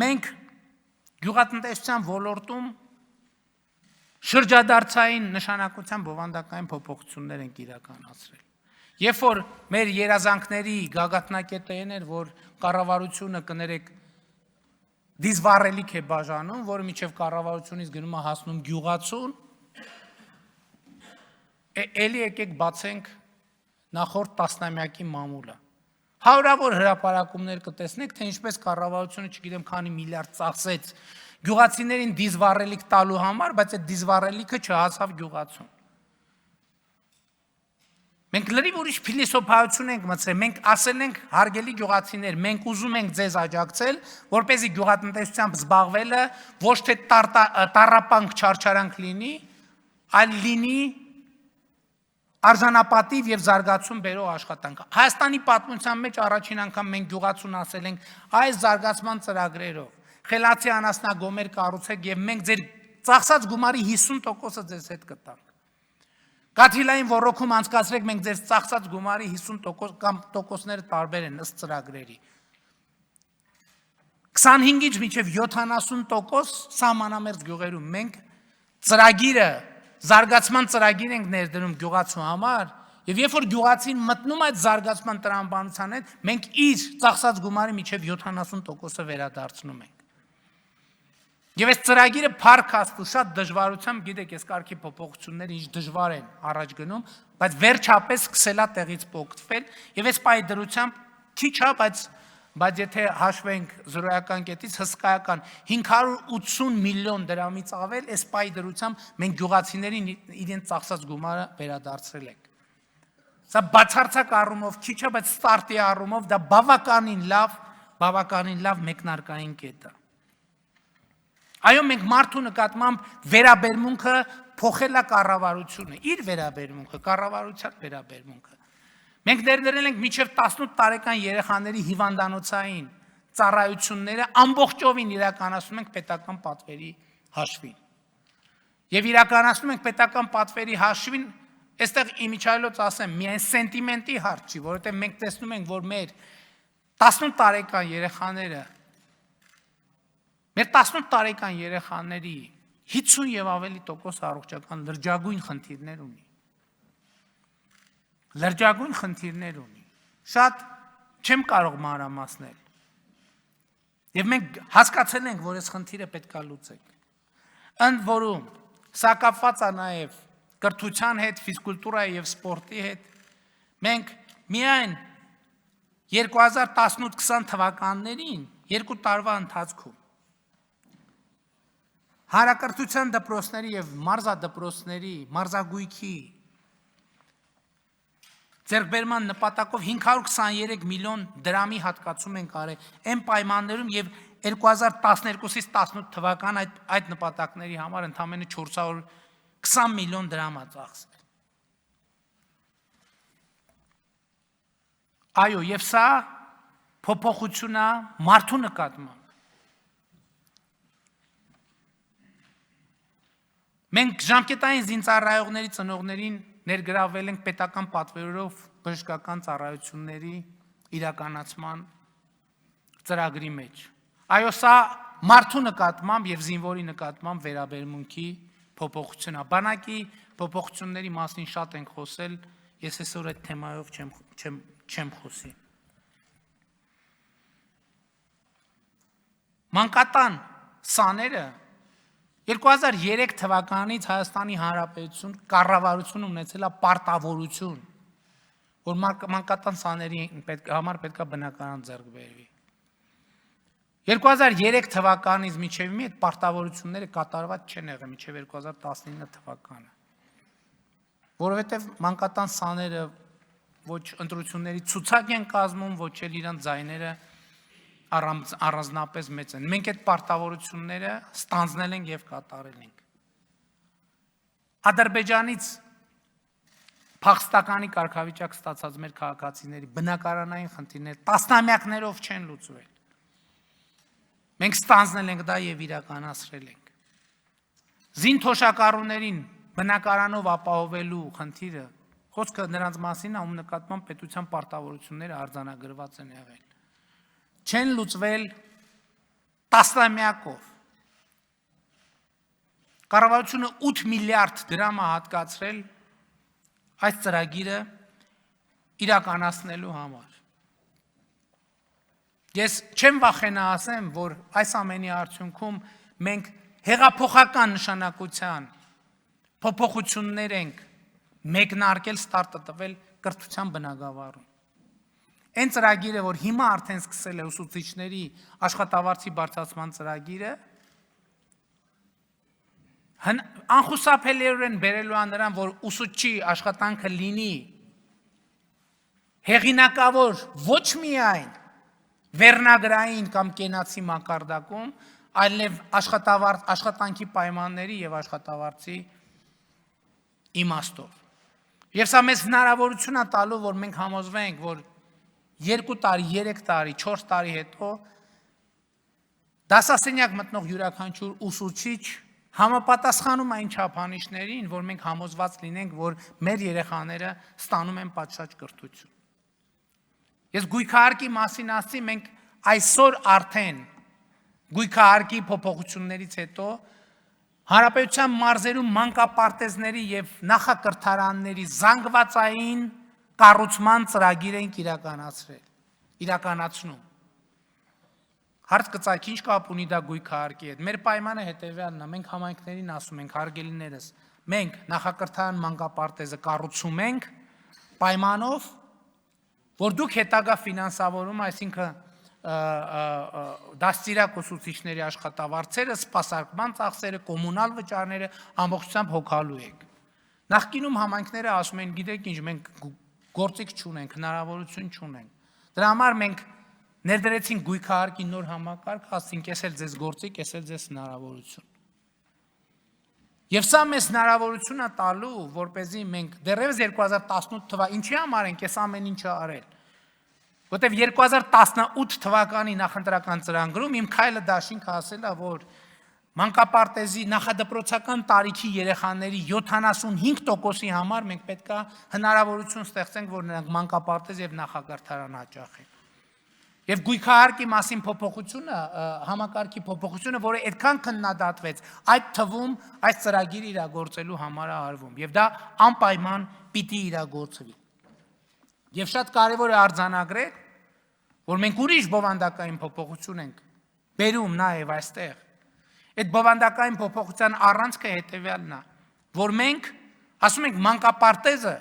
Մենք գյուղատնտեսության ոլորտում շրջադարձային նշանակության բովանդակային փոփոխություններ ենք իրականացրել։ Երբ որ մեր երազանքների գագաթնակետը այն էր, որ կառավարությունը կներեք դիզվառելիք է բաժանում, որը միջև կառավարությունից գնում է հասնում գյուղացուն, էլի եկեք բացենք նախորդ տասնամյակի մամուլը։ Հարյուրավոր հրապարակումներ կտեսնեք, թե ինչպես կառավարությունը, չգիտեմ, քանի միլիարդ ծախսեց գյուղացիներին դիզվառելիք տալու համար, բայց այդ դիզվառելիքը չհասավ գյուղացուն։ Մենք լրիվ ուրիշ փիլիսոփայություն ենք մտցրել, մենք ասել ենք հարգելի գյուղացիներ, մենք ուզում ենք ձեզ աջակցել, որպեսզի գյուղատնտեսությամբ զբաղվելը ոչ թե տառապանք չարչարանք լինի, այլ լինի արժանապատիվ եւ զարգացում բերող աշխատանք։ Հայաստանի պատմության մեջ առաջին անգամ մենք գյուղացուն ասել ենք այս զարգացման ծրագրերով խելացի անասնագոմեր կառուցեք եւ մենք ձեր ծախսած գումարի 50%-ը ձեզ հետ կտանք։ Կաթիլային ռոռոքում անցկացրեք մենք ձեր ծախսած գումարի 50% կամ տոկոսները տարբեր են ըստ ծրագրերի։ 25-ից մինչև 70% սահմանամերձ գյուղերում մենք ծրագիրը զարգացման ծրագիր ենք ներդրում գյուղացու համար, եւ երբ որ գյուղացին մտնում այդ զարգացման տրամաբանության հետ, մենք իր ծախսած գումարի միջև 70%-ը վերադարձնում ենք։ Եվ այս ծրագիրը փառք Աստծո շատ դժվարությամբ, գիտեք, այս կարգի փոփոխությունները ինչ դժվար են առաջ գնում, բայց վերջապես սկսելա տեղից պոկտվել, եւ այս պայդրությամբ քիչ է, բայց եթե հաշվենք զրոյական կետից հսկայական 580 միլիոն դրամից ավել, այս պայդրությամբ մենք գյուղացիներին իրենց ծախսած գումարը վերադարձրել ենք։ Սա բացարձակ առումով քիչ է, բայց ստարտի առումով դա բավականին լավ մեկնարկային կետ է։ Այո, մենք մարդու նկատմամբ վերաբերմունքը փոխել է կառավարությունը, իր վերաբերմունքը, կառավարության վերաբերմունքը։ Մենք ներդրել ենք մինչև 18 տարեկան երեխաների հիվանդանոցային ծառայությունները ամբողջովին իրականացնում ենք պետական պատվերի հաշվին։ Եվ իրականացնում ենք պետական պատվերի հաշվին, այստեղ իմիջայլոց ասեմ, միայն սենտիմենտի հարց չի, որովհետև մենք տեսնում ենք, որ մեր 18 տարեկան երեխաները Մեր 18 տարեկան երեխաների 50 եւ ավելի տոկոս առողջական լրջագույն խնդիրներ ունի։ Լրջագույն խնդիրներ ունի։ Շատ չեմ կարող մանրամասնել։ Եվ մենք հասկացել ենք, որ այս խնդիրը պետք է լուծենք։ Ընդ որում, սա կապված է նաեւ կրթության հետ, ֆիզկուլտուրայի եւ սպորտի հետ։ Մենք միայն 2018-20 թվականներին 2 տարվա ընթացքում Հանրակրթության դպրոցների եւ մարզադպրոցների մարզագույքի ձեռքբերման նպատակով 523 միլիոն դրամի հատկացում ենք արել այն պայմաններում եւ 2012-ից 18 թվական այդ նպատակների համար ընդամենը 420 միլիոն դրամ է ծախսել։ Այո, եւ սա փոփոխություն է մարդու նկատմամբ։ Մենք ժամկետային զինծառայողների ծնողներին ներգրավել ենք պետական պատվերով բժշկական ծառայությունների իրականացման ծրագրի մեջ։ Այո, սա մարդու նկատմամբ եւ զինվորի նկատմամբ վերաբերմունքի փոփոխություն է։ Բանակի փոփոխությունների մասին շատ ենք խոսել, ես այսօր այդ թեմայով չեմ խոսի։ Մանկատան սաները 2003 թվականից Հայաստանի Հանրապետություն կառավարություն ունեցել է պարտավորություն, որ մանկատան սաների համար պետք է բնակարան ձեռք բերվի։ 2003 թվականից մինչև մի այդ պարտավորությունները կատարված չեն եղել մինչև 2019 թվականը, որովհետև մանկատան սաները ոչ ընտրությունների ցուցակ են կազմում, ոչ էլ իրանց ձայները առանձնապես մեծ են։ Մենք այդ պարտավորությունները ստանձնել ենք եւ կատարել ենք։ Ադրբեջանից փախստականի կարգավիճակ ստացած մեր քաղաքացիների բնակարանային խնդիրները տասնամյակներով չեն լուծվել։ Մենք ստանձնել ենք դա եւ իրականացրել ենք։ Զինթոշակառուներին բնակարանով ապահովելու խնդիրը խոսքը նրանց մասին է, ում նկատմամբ պետության պարտավորությունները արձանագրված են եղել։ Չեն լուծվել տասնամյակով։ Կառավարությունը 8 միլիարդ դրամ է հատկացրել այս ծրագիրը իրականացնելու համար։ Ես չեմ վախենա ասեմ, որ այս ամենի արդյունքում մենք հեղափոխական նշանակության փոփոխություններ ենք մեկնարկել, ստարտը տվել կրթության բնագավառում։ Այն ծրագիրը, որ հիմա արդեն սկսել է ուսուցիչների աշխատավարձի բարձրացման ծրագիրը, անխուսափելիորեն բերելու է նրան, որ ուսուցչի աշխատանքը լինի հեղինակավոր ոչ միայն վերնագրային կամ կենացի մակարդակում, այլև աշխատանքի պայմանների եւ աշխատավարձի իմաստով։ Եվ սա մեզ հնարավորություն է տալու, որ մենք համոզվենք, որ 2 տարի, 3 տարի, 4 տարի հետո դասասենյակ մտնող յուրաքանչյուր ուսուցիչ համապատասխանում այն չափանիշներին, որ մենք համոզված լինենք, որ մեր երեխաները ստանում են պատշաճ կրթություն։ Ես գույքահարկի մասին ասի, մենք այսօր արդեն գույքահարկի փոփոխություններից հետո Հանրապետության մարզերում մանկապարտեզների եւ նախակրթարանների զանգվածային կառուցման ծրագիր ենք իրականացնում։ Հարց կծագի, ինչ կապ ունի դա գույքահարկի հետ։ Մեր պայմանը հետևյալն է, մենք համայնքներին ասում ենք, հարգելիներս, մենք նախակրթարան մանկապարտեզը կառուցում ենք պայմանով, որ դուք հետագա ֆինանսավորում, այսինքն դաստիարակ ուսուցիչների աշխատավարձերը, սպասարկման ծախսերը, կոմունալ վճարները ամբողջությամբ հոգալու եք։ Նախկինում համայնքները ասում են, գիտեք ինչ, մենք գործիք չունենք, հնարավորություն չունենք։ Դրա համար մենք ներդրեցինք գույքահարկի նոր համակարգ, ասենք, ես էլ ձեզ գործիք, ես էլ ձեզ հնարավորություն։ Եվ սա մեզ հնարավորություն է տալու, որպեսզի մենք դեռևս 2018 թվականի ինչի համար ենք այս ամեն ինչը արել։ Որտեվ 2018 թվականի նախընտրական ծրագրում իմ քայլը դաշինք ասել է, որ մանկապարտեզի նախադպրոցական տարիքի երեխաների 75%-ի համար մենք պետք է հնարավորություն ստեղծենք, որ նրանք մանկապարտեզ եւ նախակրթարան հաճախեն։ Եվ գույքահարկի մասին փոփոխությունը, համակարգի փոփոխությունը, որը այդքան քննադատվեց, այդ թվում այս ծրագիրը իրագործելու համար է արվում, եւ դա անպայման պիտի իրագործվի։ Եվ շատ կարևոր է արձանագրել, որ մենք ուրիշ բովանդակային փոփոխություն ենք բերում նաեւ այստեղ։ Այդ բովանդակային փոփոխության առանցքը հետեւյալն է, որ մենք ասում ենք մանկապարտեզը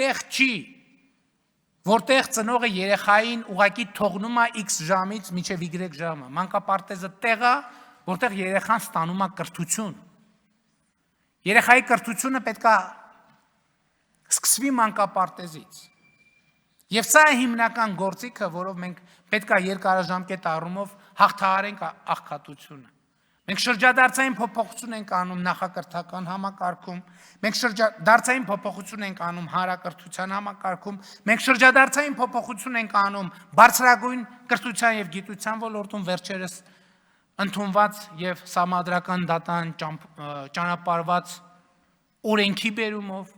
տեղ չի, որտեղ ծնողը երեխային ուղակի թողնում է X ժամից մինչև Y ժամը։ Մանկապարտեզը տեղ է, որտեղ երեխան ստանում է կրթություն։ Երեխայի կրթությունը պետք է սկսվի մանկապարտեզից։ Եվ սա է հիմնական գործիքը, որով մենք պետք է երկարաժամկետ առումով հաղթահարենք աղքատությունը։ Մենք շրջադարձային փոփոխություն ենք անում նախակրթական համակարգում, մենք շրջադարձային փոփոխություն ենք անում հանրակրթության համակարգում, մենք շրջադարձային փոփոխություն ենք անում բարձրագույն կրթության եւ գիտության ոլորտում վերջերս ընդունված եւ համադրական դատան ճանապարհված օրենքի բերումով։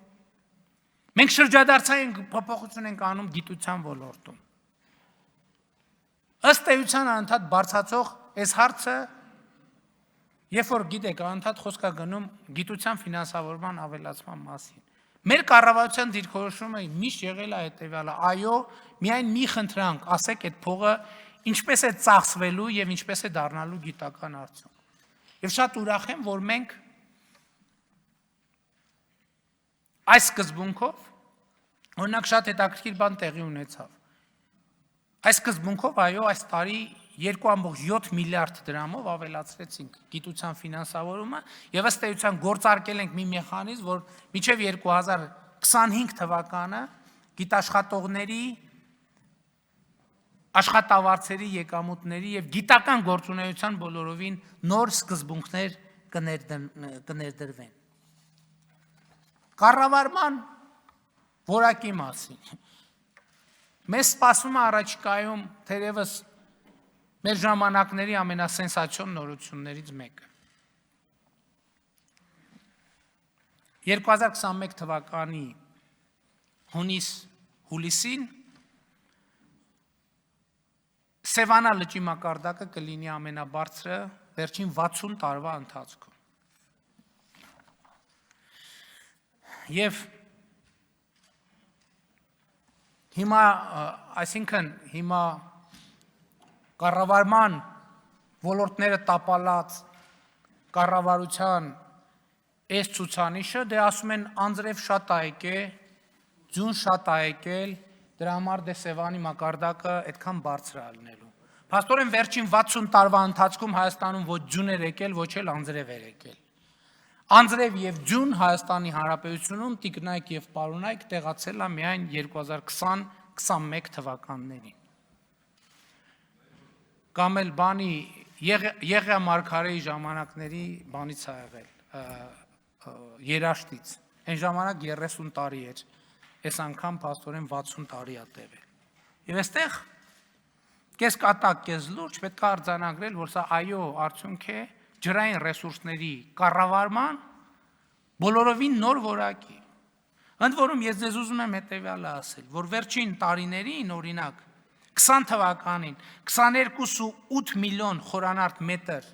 Մենք շրջադարձային փոփոխություն ենք անում գիտության ոլորտում։ Ըստ էության անդադ բարձրացող այս հարցը Երբ որ գիտեք, անդադ խոսք է գնում գիտության ֆինանսավորման ավելացման մասին։ Մեր կառավարության դիրքորոշումը միշտ եղել է հետևյալը, այո, միայն մի խնդրանք, ասեք այդ փողը ինչպես է ծախսվելու եւ ինչպես է դառնալու գիտական արդյունք։ Եվ շատ ուրախ եմ, որ մենք այս սկզբունքով, օրինակ շատ հետաքրքիր բան տեղի ունեցավ։ Այս սկզբունքով, այո, այս տարի 2.7 միլիարդ դրամով ավելացրեցինք գիտության ֆինանսավորումը եւ ըստ էության գործարկել ենք մի մեխանիզմ, որ մինչեւ 2025 թվականը գիտաշխատողների, աշխատավարձերի, եկամուտների եւ գիտական գործունեության բոլորովին նոր սկզբունքներ կներդրվեն։ Կառավարման որակի մասին։ Մեզ սպասում է առաջիկայում թերևս մեր ժամանակների ամենասենսացիոն նորություններից մեկը։ 2021 թվականի հունիսին Սևանա լճի մակարդակը կլինի ամենաբարձրը վերջին 60 տարվա ընթացքում։ Եվ հիմա կառավարման ոլորտները տապալած կառավարության այս ցուցանիշը դե ասում են անձրև շատ ա եկել, ձյուն շատ ա եկել, դրա համար դե Սևանի մակարդակը այդքան բարձր ա լինելու։ Փաստորեն վերջին 60 տարվա ընթացքում Հայաստանում ոչ ձյուն էր եկել, ոչ էլ անձրև էր եկել։ Անձրև եւ ձյուն Հայաստանի Հանրապետությունում տիկնայք եւ պարունայք տեղացել է միայն 2020-21 թվականներին։ Կամ էլ բանի Եղիա Մարգարեի ժամանակների բանից ա եղել, երաշտից, այն ժամանակ 30 տարի էր, այս անգամ փաստորեն 60 տարի ա տևել։ Եվ այստեղ կես կատակ, կես լուրջ պետք է արձանագրել, որ սա այո արդյունք է ջրային ռեսուրսների կառավարման բոլորովին նոր որակի։ Ընդ որում ես ձեզ ուզում եմ հետևյալը ասել, որ վերջին տարիներին օրինակ 20 թվականին 22.8 միլիոն խորանարդ մետր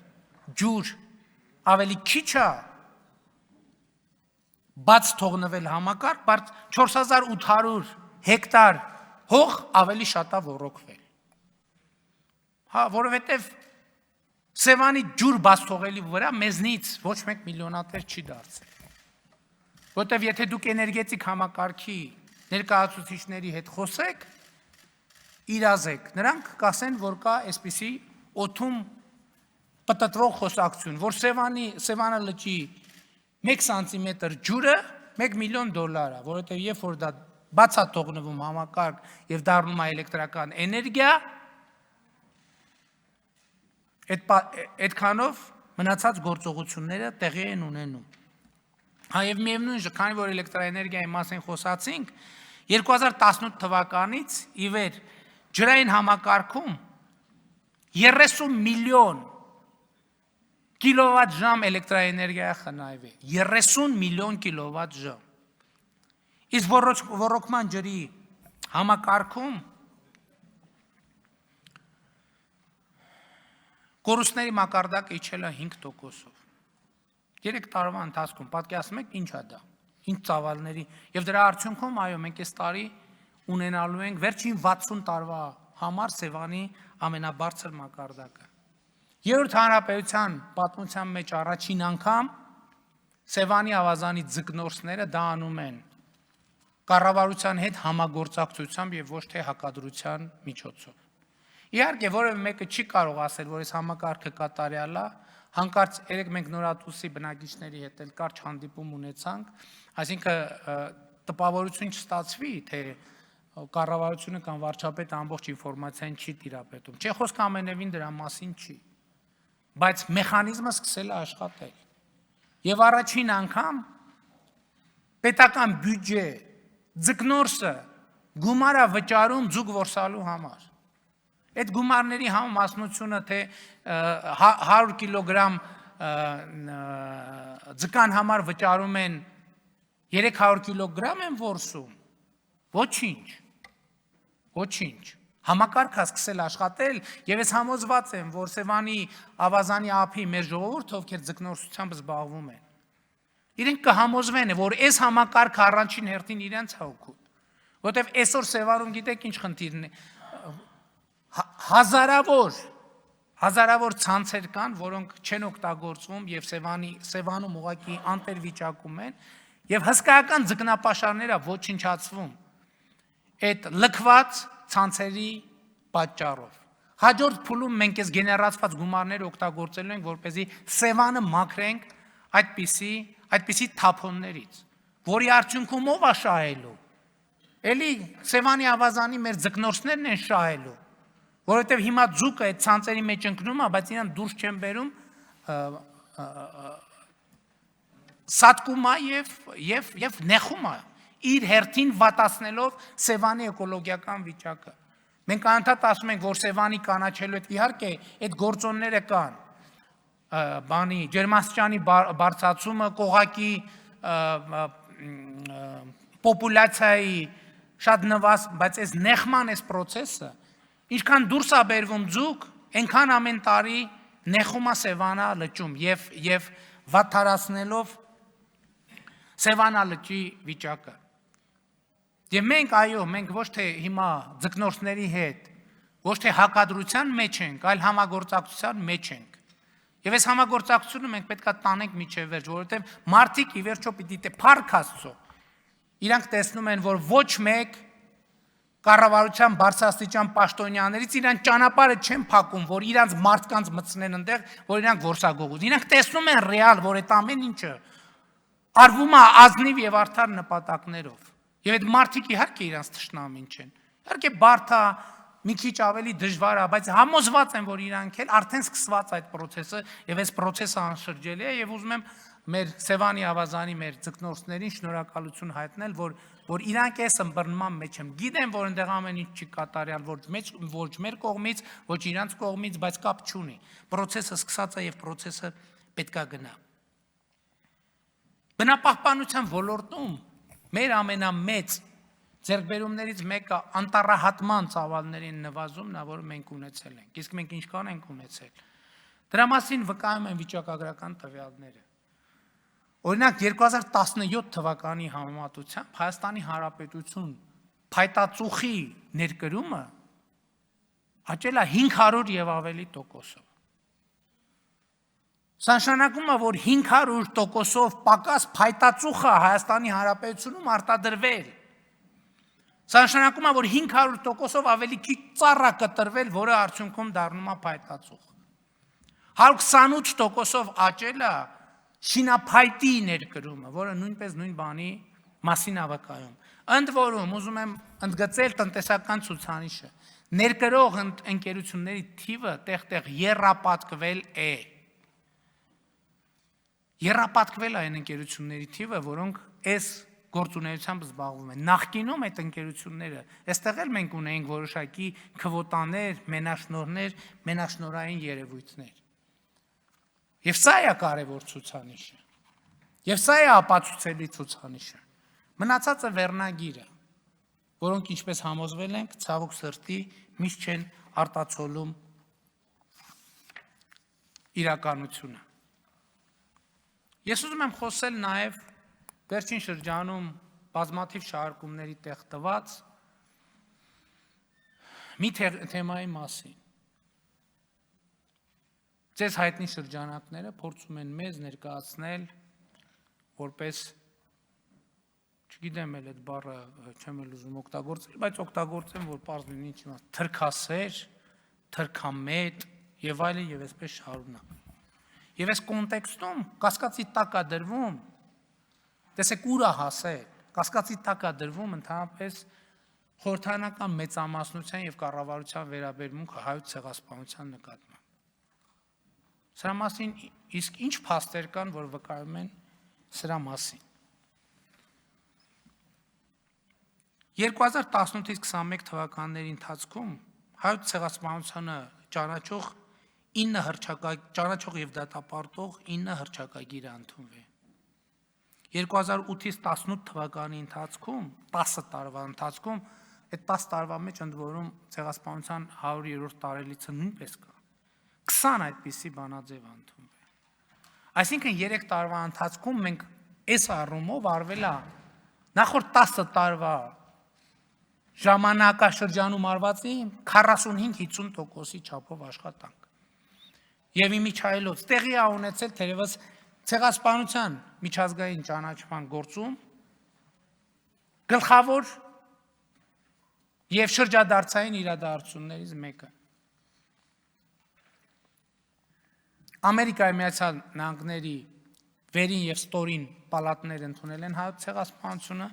ջուր ավելի քիչ է բաց թողնվել համակարգ, բայց 4800 հեկտար հող ավելի շատ է ոռոգվել։ Հա, որովհետև Սևանի ջուր բաց թողելի վրա մեզնից ոչ մեկ միլիոնատեր չի դարձել։ Որտեվ եթե դուք էներգետիկ համակարգի ներկայացուցիչների հետ խոսեք, իրազեք, նրանք կասեն, որ կա այսպիսի օդում պտտվող խոսակցություն, որ Սևանա լճի 1 սանտիմետր ջուրը $1 միլիոն է, որովհետև երբ որ դա բաց է թողնվում համակարգ եւ դառնում է էլեկտրական էներգիա, այդքանով մնացած գործողությունները տեղի են ունենում։ Հա եւ միևնույն քանի որ էլեկտրաէներգիայի մասին խոսացինք, 2018 թվականից ի վեր ջրային համակարգում 30 միլիոն կիլովատ-ժամ էլեկտրաէներգիա խնայվել, 30 միլիոն կիլովատ-ժամ։ Իսկ ոռոգման ջրի համակարգում կորուստների մակարդակը իջել է 5%-ով։ 3 տարվա ընթացքում պատկերացնում եք ինչ է դա, ինչ ծավալների, եւ դրա արդյունքում այո մենք այս տարի ունենալու ենք վերջին 60 տարվա համար Սևանի ամենաբարձր մակարդակը։ Երրորդ հանրապետության պատմության մեջ առաջին անգամ Սևանի ավազանի ձկնորսները դա անում են կառավարության հետ համագործակցությամբ եւ ոչ թե հակադրության միջոցով։ Իհարկե որևէ մեկը չի կարող ասել, որ այս համակարգը կատարյալ է, հանկարծ երեք մենք Նորատուսի բնակիչների հետ էլ կարճ հանդիպում ունեցանք, այսինքն տպավորություն չստացվի, թե կառավարությունը կամ վարչապետը ամբողջ ինֆորմացիան չի տիրապետում։ Չէ, խոսքը ամենևին դրա մասին չի։ բայց մեխանիզմը սկսել է աշխատել։ Եվ առաջին անգամ պետական բյուջե ձկնորսը գումար է վճարում ձուկ որսալու համար։ Այդ գումարների համամասնությունը թե 100 կիլոգրամ ձկան համար վճարում են 300 կիլոգրամ են որսում։ Ոչինչ։ Համակարգը սկսել աշխատել եւ ես համոզված եմ, որ Սևանի ավազանի ափի մեր ժողովուրդը, ովքեր ձկնորսությամբ զբաղվում են, իրենք կհամոզվեն, որ այս համակարգը առաջին հերթին իրենց հոգուտ, որտեվ այսօր Սևանում գիտեք ինչ խնդիրն է, հազարավոր ցանցեր կան, որոնք չեն օգտագործվում եւ Սևանում ուղղակի անտեր վիճակում են եւ հսկայական ձկնապաշարները ոչնչացվում այդ լքված ցանցերի պատճառով։ Հաջորդ փուլում մենք այս գեներացված գումարները օգտագործելու ենք, որպեսզի Սևանը մաքրենք այդպիսի թափոններից, որի արդյունքում ով է շահելու։ Էլի Սևանի ավազանի մեր ձկնորսներն են շահելու, որովհետև հիմա ձուկը այդ ցանցերի մեջ ընկնում է, բայց իրան դուրս չեն բերում, սատկում է եւ նեղում է, իր հերթին վատացնելով Սևանի էկոլոգիական վիճակը։ Մենք անընդհատ ասում ենք, որ Սևանի կանաչելու հետ իհարկե այդ գործոնները կան, ջերմաստիճանի բարձրացումը, կողակի պոպուլյացիայի շատ նվազ, բայց այս նեղման այս process-ը, ինչքան դուրս է բերվում ձուկ, այնքան ամեն տարի նեղում է Սևանա լճում եւ վատթարացնելով Սևանա լճի վիճակը։ Եվ մենք ոչ թե հիմա ձկնորսների հետ, ոչ թե հակադրության մեջ ենք, այլ համագործակցության մեջ ենք։ Եվ այս համագործակցությունը մենք պետք է տանենք միջև վերջ, որովհետև մարդիկ ի վերջո պիտի փառք Աստծո։ Իրանք տեսնում են, որ ոչ մեկ կառավարության բարձրաստիճան պաշտոնյաներից իրան ճանապարհը չեն փակում, որ իրանց մարդկանց մտցնեն այնտեղ, որ իրանք որսագողուց։ Իրանք տեսնում են ռեալ, որ այդ ամեն ինչը արվում է ազնիվ եւ արդար նպատակներով։ Եվ այդ մարդիկ իհարկե իրանց թշնամին չեն։ Իհարկե բարդ է, մի քիչ ավելի դժվար է, բայց համոզված եմ, որ իրանք էլ արդեն սկսված այդ process-ը եւ այս process-ը անշրջելի է եւ ուզում եմ մեր Սևանի ավազանի մեր ձկնորսներին շնորհակալություն հայտնել, որ իրանք այս ըմբռնման մեջ են։ Գիտեմ, որ այնտեղ ամեն ինչ չի կատարյալ, ոչ մեր կողմից, ոչ իրանց կողմից, բայց կապ չունի։ Process-ը սկսած է եւ process-ը պետքա գնա։ Բնապահպանության ոլորտում մեր ամենամեծ ձեռքբերումներից մեկը անտառահատման ծավալներին նվազումն է, որը մենք ունեցել ենք։ Իսկ մենք ինչքան ենք ունեցել։ Դրա մասին վկայում են վիճակագրական տվյալները։ Օրինակ 2017 թվականի համեմատությամբ Հայաստանի Հանրապետություն փայտածուխի ներկրումը աճել է 500 եւ ավելի տոկոսով։ Սա նշանակում է, որ 500%-ով պակաս փայտածուխը Հայաստանի Հանրապետությունում արտադրվել։ Սա նշանակում է, որ 500%-ով ավելի քիչ ծառ է կտրվել, որը արդյունքում դառնում է փայտածուխ։ 128%-ով աճել է շինափայտի ներկրումը, որը նույնպես նույն բանի մասին է վկայում։ Ընդ որում ուզում եմ ընդգծել տնտեսական ցուցանիշը։ Ներկրող ընկերությունների թիվը տեղ-տեղ եռապատկվել է։ Եռապատկվել է այն ընկերությունների թիվը, որոնք այս գործունեությամբ զբաղվում են։ Նախկինում այդ ընկերությունները, այստեղ էլ մենք ունեինք որոշակի քվոտաներ, մենաշնորհներ, մենաշնորհային երևույթներ։ Եվ սա է կարևոր ցուցանիշը։ Եվ սա է ապացուցելի ցուցանիշը։ Մնացածը վերնագիրը, որոնք ինչպես համոզվել ենք, ցավոք սրտի միշտ չեն արտացոլում իրականությունը։ Ես ուզում եմ խոսել նաև վերջին շրջանում բազմաթիվ շարժումների տեղ տված մի թեմայի մասին։ Ձեզ հայտնի շրջանակները փորձում են մեզ ներկայացնել որպես, չգիտեմ էլ այդ բառը չեմ էլ ուզում օգտագործել, բայց օգտագործեմ, որ պարզ լինի ինչ իմաստ, թրքասեր, թրքամետ եւ այլն եւ այսպես շարունակ։ Եվ այս կոնտեքստում կասկածի տակ է դրվում, տեսեք ուր է հասել, կասկածի տակ է դրվում ընդհանրապես խորհրդարանական մեծամասնության եւ կառավարության վերաբերմունքը հայոց ցեղասպանության նկատմամբ։ Սրա մասին իսկ ինչ փաստեր կան, որ վկայում են սրա մասին։ 2018-ից 21 թվականների ընթացքում հայոց ցեղասպանությունը ճանաչող եւ դատապարտող 9 հռչակագիր ընդունվել։ 2008-ից 18 թվականի ընթացքում 10 տարվա ընթացքում այդ 10 տարվա մեջ ընդ որում ցեղասպանության 100-րդ տարելիցը նույնպես կա։ 20 այդպիսի բանաձև ընդունվել։ Այսինքն 3 տարվա ընթացքում մենք այս առումով արվել է նախորդ 10 տարվա ժամանակաշրջանում արվածի 45-50%-ի չափով աշխատանք։ Եվ իմիջայլոց տեղի է ունեցել թերևս ցեղասպանության միջազգային ճանաչման գործում գլխավոր եւ շրջադարձային իրադարձություններից մեկը։ Ամերիկայի Միացյալ Նահանգների վերին եւ ստորին պալատներ ընդունել են հայոց ցեղասպանությունը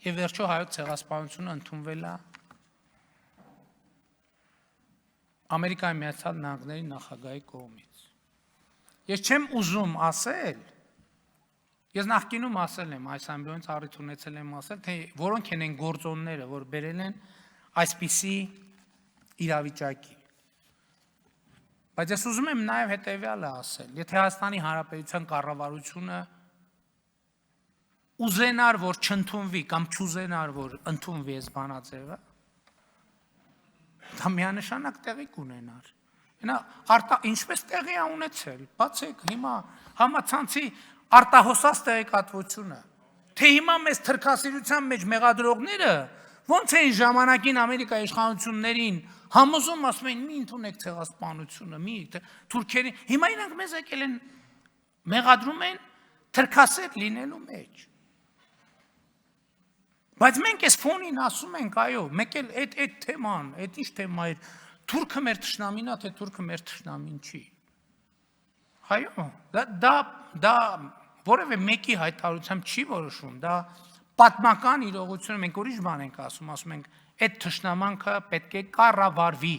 եւ վերջո հայոց ցեղասպանությունը ընդունվել է Ամերիկայի Միացյալ Նահանգների նախագահի կողմից։ Ես չեմ ուզում ասել, ես նախկինում ասել եմ, այս ամբիոնից առիթ ունեցել եմ ասել, թե որոնք են գործոնները, որ բերել են այսպիսի իրավիճակի։ Բայց ես ուզում եմ նաև հետևյալը ասել, եթե Հայաստանի Հանրապետության կառավարությունը ուզենար, որ չընդունվի կամ չուզենար, որ ընդունվի այս բանաձևը, դա միանշանակ տեղի կունենար։ Ինչպես տեղի է ունեցել, բացեք հիմա համացանցի արտահոսած տեղեկատվությունը, թե հիմա մեզ թրքասիրության մեջ մեղադրողները ոնց էին ժամանակին Ամերիկայի իշխանություններին համոզում, ասում էին՝ մի ընդունեք ցեղասպանությունը, թուրքերի, հիմա իրանք մեզ եկել են մեղադրում են թրքասեր լինելու մեջ։ Բայց մենք այս ֆոնին ասում ենք, այո, մեկ էլ այդ թեման, այդ ինչ թեմա էր, թուրքը մեր թշնամին է, թե թուրքը մեր թշնամին չի։ Այո, դա որևէ մեկի հայտարարությամբ չի որոշվում, դա պատմական իրողություն, մենք ուրիշ բան ենք ասում ենք, այդ թշնամանքը պետք է կառավարվի։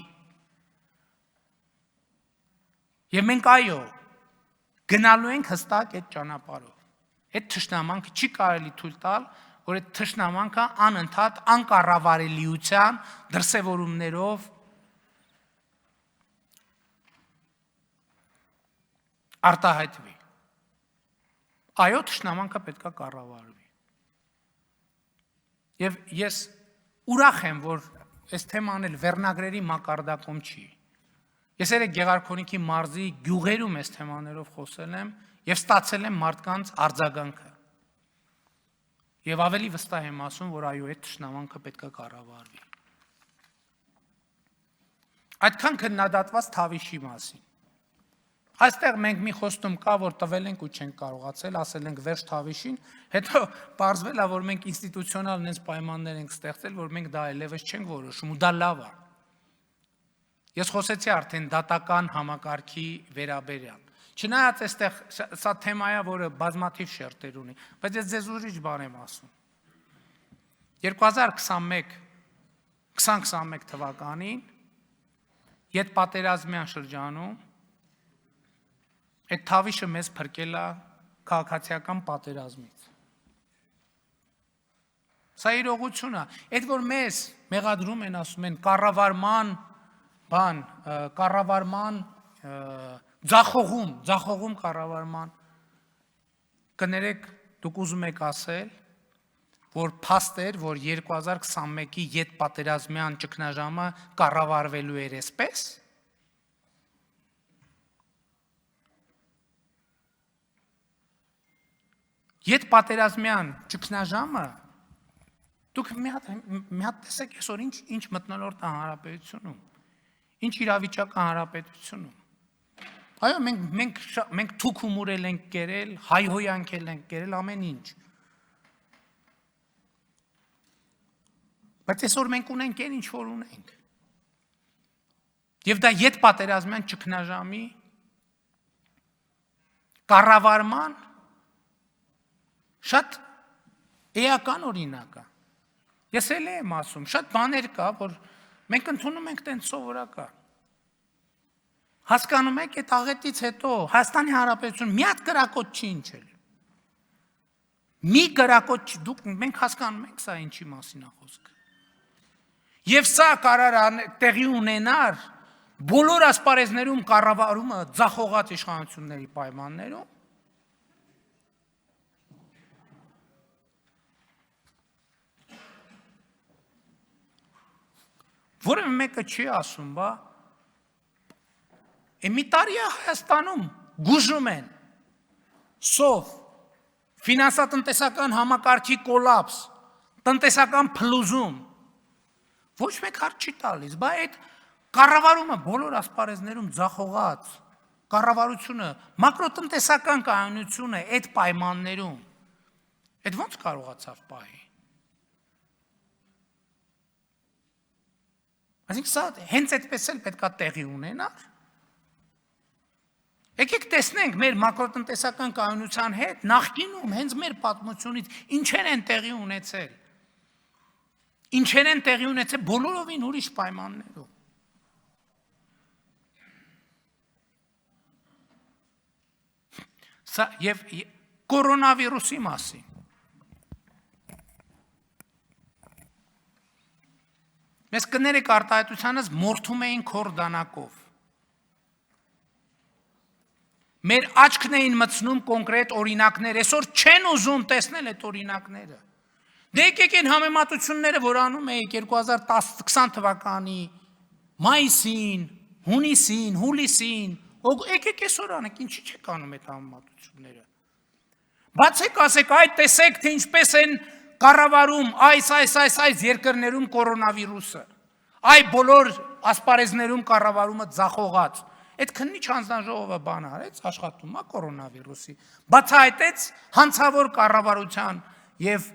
Եվ մենք այո, գնալու ենք հստակ այդ ճանապարհով։ Այդ թշնամանքը չի կարելի թույլ տալ, որ այդ թշնամանքը անընդհատ անկառավարելիության դրսևորումներով արտահայտվի։ Այո, թշնամանքը պետք է կառավարվի։ Եվ ես ուրախ եմ, որ այս թեման էլ վերնագրերի մակարդակում չի։ Ես երեք Գեղարքոնիքի մարզի գյուղերում այս թեմաներով խոսել եմ եւ ստացել եմ մարդկանց արձագանքը։ Եվ ավելի վստահ եմ ասում, որ այո, այդ թշնամանքը պետք է կառավարվի։ Այդքան քննադատված Թավիշի մասին։ Այստեղ մենք մի խոստում կա, որ տվել ենք ու չենք կարողացել, ասել ենք վերջ Թավիշին, հետո պարզվել է, որ մենք ինստիտուցիոնալ նենց պայմաններ ենք ստեղծել, որ մենք դա այլևս չենք որոշում ու դա լավ է։ Ես խոսեցի արդեն դատական համակարգի վերաբերյալ։ Չնայած այստեղ սա թեմա է, որը բազմաթիվ շերտեր ունի, բայց ես ձեզ ուրիշ բան եմ ասում։ 2021 թվականին ետպատերազմյան շրջանում այդ Թավիշը մեզ փրկել է քաղաքացիական պատերազմից։ Սա իրողություն է, այդ որ մեզ մեղադրում են, ասում են կառավարման ձախողում կառավարման, կներեք, դուք ուզում եք ասել, որ փաստ էր, որ 2021-ի ետպատերազմյան ճգնաժամը կառավարվելու էր այսպես։ Ետպատերազմյան ճգնաժամը, դուք մի հատ տեսեք այսօր ինչ մթնոլորտ է հանրապետությունում, ինչ իրավիճակ է հանրապետությունում։ Այո, մենք թուքումուրել ենք կերել, հայհոյանքել ենք կերել, ամեն ինչ։ Բայց այսօր մենք ունենք այն ինչ որ ունենք։ Եվ դա ետպատերազմյան ճգնաժամի կառավարման շատ էական օրինակ է։ Ես էլ եմ ասում, շատ բաներ կա, որ մենք ընդունում ենք տենց սովորական։ Հասկանում եք, այդ աղետից հետո Հայաստանի Հանրապետությունը մի հատ գրակոտ չի ընչել։ Մի գրակոտ չի, դուք մենք հասկանում ենք սա ինչի մասին է խոսքը։ Եվ սա կարող է տեղի ունենար բոլոր ասպարեզներում կառավարումը ձախողած իշխանությունների պայմաններում։ Որևէ մեկը չի ասում, բա մի տարի է Հայաստանում գուժում են սով, ֆինանսատնտեսական համակարգի կոլապս, տնտեսական փլուզում, ոչ մեկ հարց չի տալիս, բա այդ կառավարումը բոլոր ասպարեզներում ձախողած, կառավարությունը, մակրոտնտեսական կայունությունը այդ պայմաններում, այդ ոնց կարողացավ պահի։ Այսինքն սա հենց այդպես էլ պետք է տեղի ունենար։ Եկեք տեսնենք մեր մակրոտնտեսական կայունության հետ նախկինում հենց մեր պատմությունից ինչեր են տեղի ունեցել։ Ինչեր են տեղի ունեցել բոլորովին ուրիշ պայմաններում։ Սա եւ կորոնավիրուսի մասին։ Մեզ կներեք արտահայտությանս մորթում էին քորդանակով։ Մեր աչքն էին մտցնում կոնկրետ օրինակներ, այսօր չեն ուզում տեսնել այդ օրինակները։ Դե եկեք այն համեմատությունները, որ անում էիք 2010-20 թվականի մայիսին, հունիսին, հուլիսին, եկեք այսօր անեք, ինչի չեք անում այդ համեմատությունները։ Բացեք, ասեք, այդ տեսեք, թե ինչպես են կառավարում այս երկրներում կորոնավիրուսը, այ բոլոր ասպարեզներում կառավարումը ձախողած, այդ քննիչ հանձնաժողովը բան արեց, աշխատում է կորոնավիրուսի, բացահայտեց հանցավոր կառավարության եւ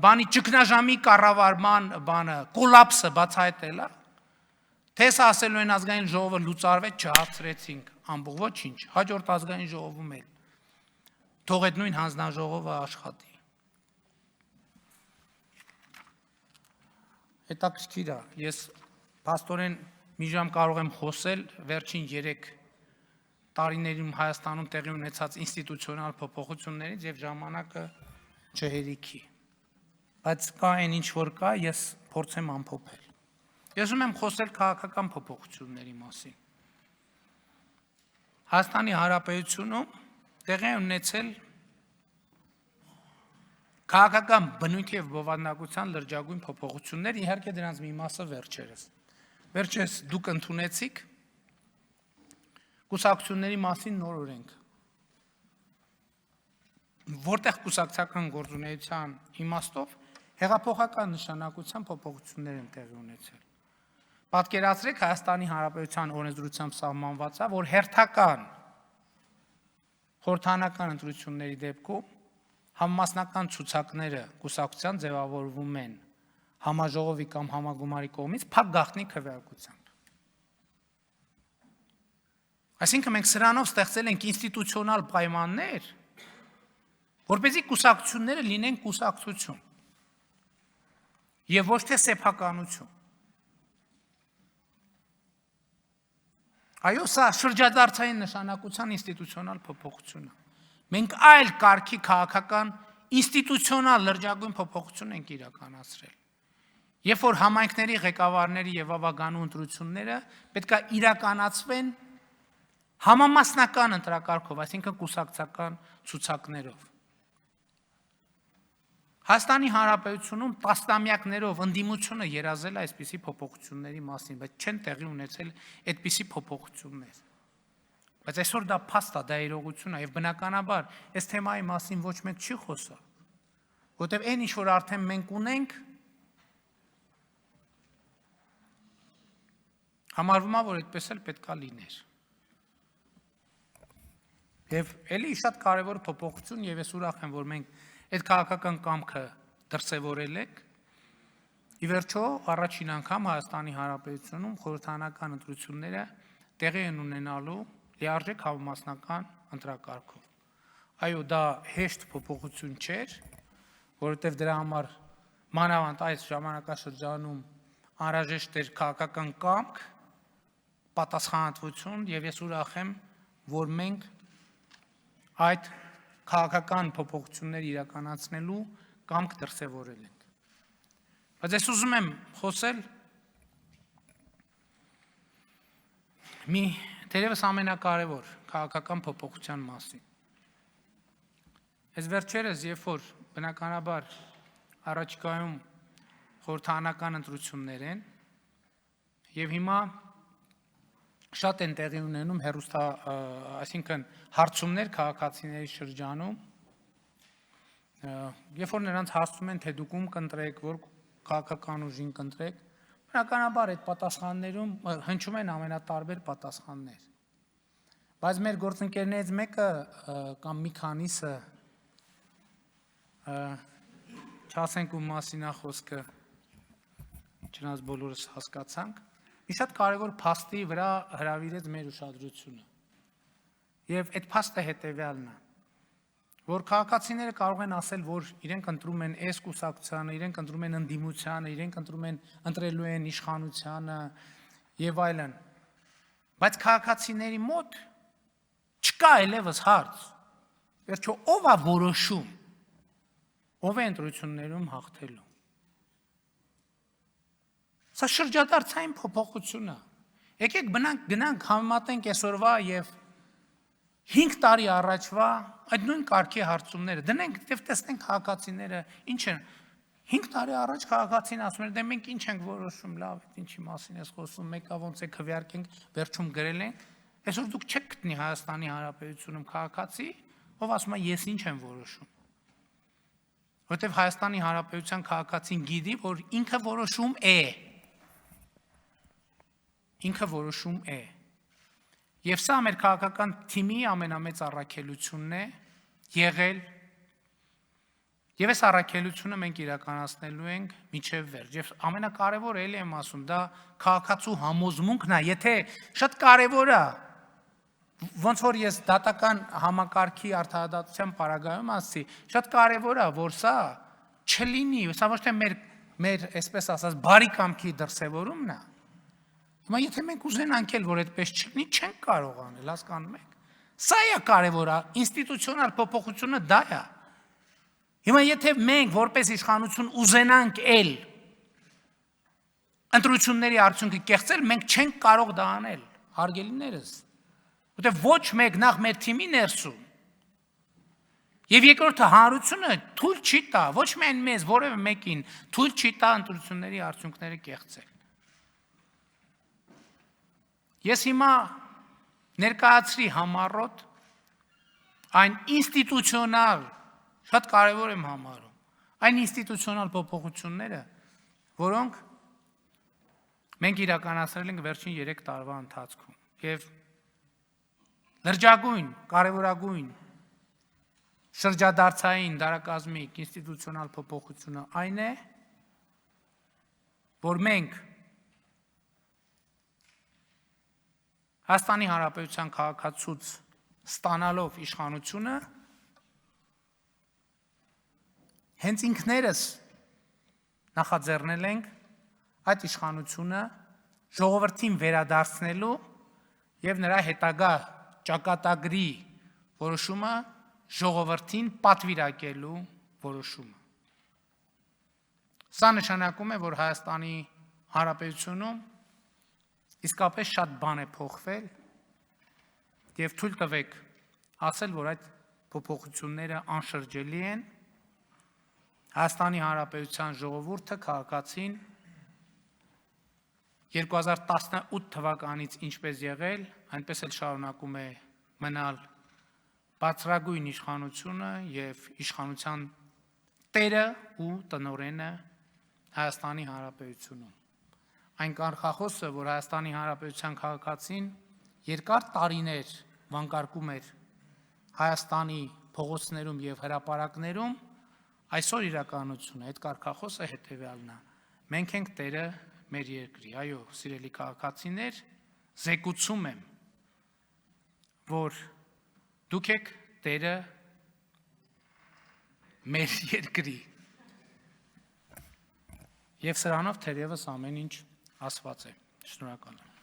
բանի ճգնաժամի կառավարման բանը, կոլապսը բացահայտել է, թե սա ասելու են ազգային ժողովը լուծարվեց, չհարցրեցինք, ամբողջ ոչինչ, հաջորդ ազգային ժողովում էլ, թող այդ նույն հանձնաժողովը աշխատի։ Հետաքրքիր է, ես փաստորեն մի ժամ կարող եմ խոսել վերջին 3 տարիներում Հայաստանում տեղի ունեցած ինստիտուցիոնալ փոփոխություններից եւ ժամանակը չհերիքի։ Բայց կա այն ինչ որ կա, ես փորձեմ ամփոփել։ Ես ուզում եմ խոսել քաղաքական փոփոխությունների մասին։ Հայաստանի Հանրապետությունում տեղի ունեցել քաղաքական բնույթի եւ բովանդակության լրջագույն փոփոխություններ, իհարկե դրանց մի մասը վերջերս դուք ընդունեցիք կուսակցությունների մասին նոր օրենք, որտեղ կուսակցական գործունեության իմաստով հեղափոխական նշանակության փոփոխություններ են տեղի ունեցել։ Պատկերացրեք Հայաստանի Հանրապետության օրենսդրությամբ սահմանված է, որ հերթական խորհրդանական ընտրությունների դեպքում համամասնական ցուցակները կուսակցության ձևավորվում են համաժողովի կամ համագումարի կողմից փակ գաղտնի քվեարկությամբ։ Այսինքն մենք սրանով ստեղծել ենք ինստիտուցիոնալ պայմաններ, որպեսզի կուսակցությունները լինեն կուսակցություն եւ ոչ թե սեփականություն։ Այո, սա շրջադարձային նշանակության ինստիտուցիոնալ փոփոխություն է։ Մենք այլ կարգի քաղաքական ինստիտուցիոնալ լրջագույն փոփոխություն ենք իրականացրել։ Երբ որ համայնքների ղեկավարների եւ ավագանու ընտրությունները պետք է իրականացվեն համամասնական ընտրակարգով, այսինքն կուսակցական ցուցակներով։ Հայաստանի Հանրապետությունում տասնամյակներով ընդդիմությունը երազել է այսպիսի փոփոխությունների մասին, բայց չեն տեղի ունեցել այդպիսի փոփոխություններ։ Բայց այսօր դա փաստ է, դա իրողություն է եւ բնականաբար այս թեմայի մասին ոչ մեկ չի խոսա, որտեղ այն ինչ որ արդեն մենք ունենք, համարվում է, որ այդպես էլ պետքա լիներ։ Եվ էլի շատ կարևոր փոփոխություն եւ ես ուրախ եմ, որ մենք այդ քաղաքական կամքը դրսևորել ենք։ Ի վերջո, առաջին անգամ Հայաստանի Հանրապետությունում խորհրդանական ընտրությունները տեղի են ունենալու լիարժեք համամասնական ընտրակարգով։ Այո, դա հեշտ փոփոխություն չէր, որովհետև դրա համար մանավանդ այս ժամանակաշրջանում անհրաժեշտ էր քաղաքական կամք, պատասխանատվություն եւ ես ուրախ եմ, որ մենք այդ քաղաքական փոփոխություններ իրականացնելու կամք դրսևորել ենք։ Բայց ես ուզում եմ խոսել մի թերևս ամենակարևոր քաղաքական փոփոխության մասին։ Այս վերջերս, երբ որ բնականաբար առաջիկայում խորհրդարանական ընտրություններ են, եւ հիմա շատ են տեղի ունենում այսինքն հարցումներ քաղաքացիների շրջանում, երբ որ նրանց հարցում են, թե դուք ում կընտրեք, որ քաղաքական ուժին կընտրեք, բնականաբար այդ պատասխաններում հնչում են ամենատարբեր պատասխաններ։ Բայց մեր գործընկերներից մեկը կամ մի քանիսը չասենք ում մասին է խոսքը, չնայած բոլորս հասկացանք, մի շատ կարևոր փաստի վրա հրավիրեց մեր ուշադրությունը։ Եվ այդ փաստը հետևյալն է, որ քաղաքացիները կարող են ասել, որ իրենք ընտրում են այս կուսակցությանը, իրենք ընտրում են ընդդիմությանը, իրենք ընտրելու են իշխանությանը եւ այլն։ Բայց քաղաքացիների մոտ չկա այլևս հարց։ Վերջո ով է որոշում, ով է ընտրություններում հաղթելու։ Սա շրջադարձային փոփոխություն է։ Եկեք գնանք համեմատենք այսօրվա եւ 5 տարի առաջվա այդ նույն կարգի հարցումները։ Դնենք եւ տեսնենք քաղաքացիները ինչ են։ 5 տարի առաջ քաղաքացին ասում էր, դե մենք ինչ ենք որոշում, լավ, ինչի մասին ես խոսում, մեկը ոնց է քվեարկենք, վերջում գրել ենք։ Այսօր դուք չեք գտնի Հայաստանի Հանրապետությունում քաղաքացի, ով ասում է ես ինչ եմ որոշում։ Որտեւ Հայաստանի Հանրապետության քաղաքացին գիտի, որ ինքը որոշում է։ Ինքը որոշում է։ Եվ սա մեր քաղաքական թիմի ամենամեծ առաքելությունն է եղել, եւ այս առաքելությունը մենք իրականացնելու ենք մինչեւ վերջ։ Եվ ամենակարևորը էլի եմ ասում, դա քաղաքացու համոզմունքն է, եթե շատ կարևոր է, ոնց որ ես դատական համակարգի արդարադատության պարագայում ասի, շատ կարևոր է, որ սա չլինի, սա ոչ թե մեր այսպես ասած բարի կամքի դրսևորումն է։ Հիմա եթե մենք ուզենանք էլ, որ այդպես չլինի, չենք կարող անել, հասկանում եք։ Սա է կարևորը, ինստիտուցիոնալ փոփոխությունը դա է։ Հիմա եթե մենք որպես իշխանություն ուզենանք էլ ընտրությունների արդյունքը կեղծել, մենք չենք կարող դա անել, հարգելիներս։ Որտեղ ոչ մեկ նախ մեր թիմի ներսում եւ երկրորդը հանրությունը թույլ չի տա, ոչ միայն մեզ, որևէ մեկին թույլ չի տա ընտրությունների արդյունքները կեղծել։ Ես հիմա ներկայացրի համառոտ այն ինստիտուցիոնալ, շատ կարևոր եմ համարում, այն ինստիտուցիոնալ փոփոխությունները, որոնք մենք իրականացրել ենք վերջին 3 տարվա ընթացքում։ Եվ լրջագույն, կարևորագույն, շրջադարձային, դարակազմիկ, ինստիտուցիոնալ փոփոխությունը այն է, որ մենք Հայաստանի Հանրապետության քաղաքացուց ստանալով իշխանությունը հենց ինքներս նախաձեռնել ենք այդ իշխանությունը ժողովրդին վերադարձնելու եւ նրա հետագա ճակատագրի որոշումը ժողովրդին պատվիրակելու որոշումը։ Սա նշանակում է, որ Հայաստանի Հանրապետությունում իսկապես շատ բան է փոխվել եւ թույլ տվեք ասել, որ այդ փոփոխությունները անշրջելի են։ Հայաստանի Հանրապետության ժողովուրդը քաղաքացին 2018 թվականից ինչպես եղել, այնպես էլ շարունակում է մնալ բարձրագույն իշխանությունը եւ իշխանության տերը ու տնօրենը Հայաստանի Հանրապետությունում։ Այն կարգախոսը, որ Հայաստանի Հանրապետության քաղաքացին երկար տարիներ վանկարկում էր Հայաստանի փողոցներում եւ հրապարակներում, այսօր իրականություն է, այդ կարգախոսը հետեւյալն է։ Մենք ենք տերը մեր երկրի, այո, սիրելի քաղաքացիներ, զեկուցում եմ, որ դուք եք տերը մեր երկրի։ Եվ սրանով թերևս ամեն ինչ ասված է։ Շնորհակալ եմ։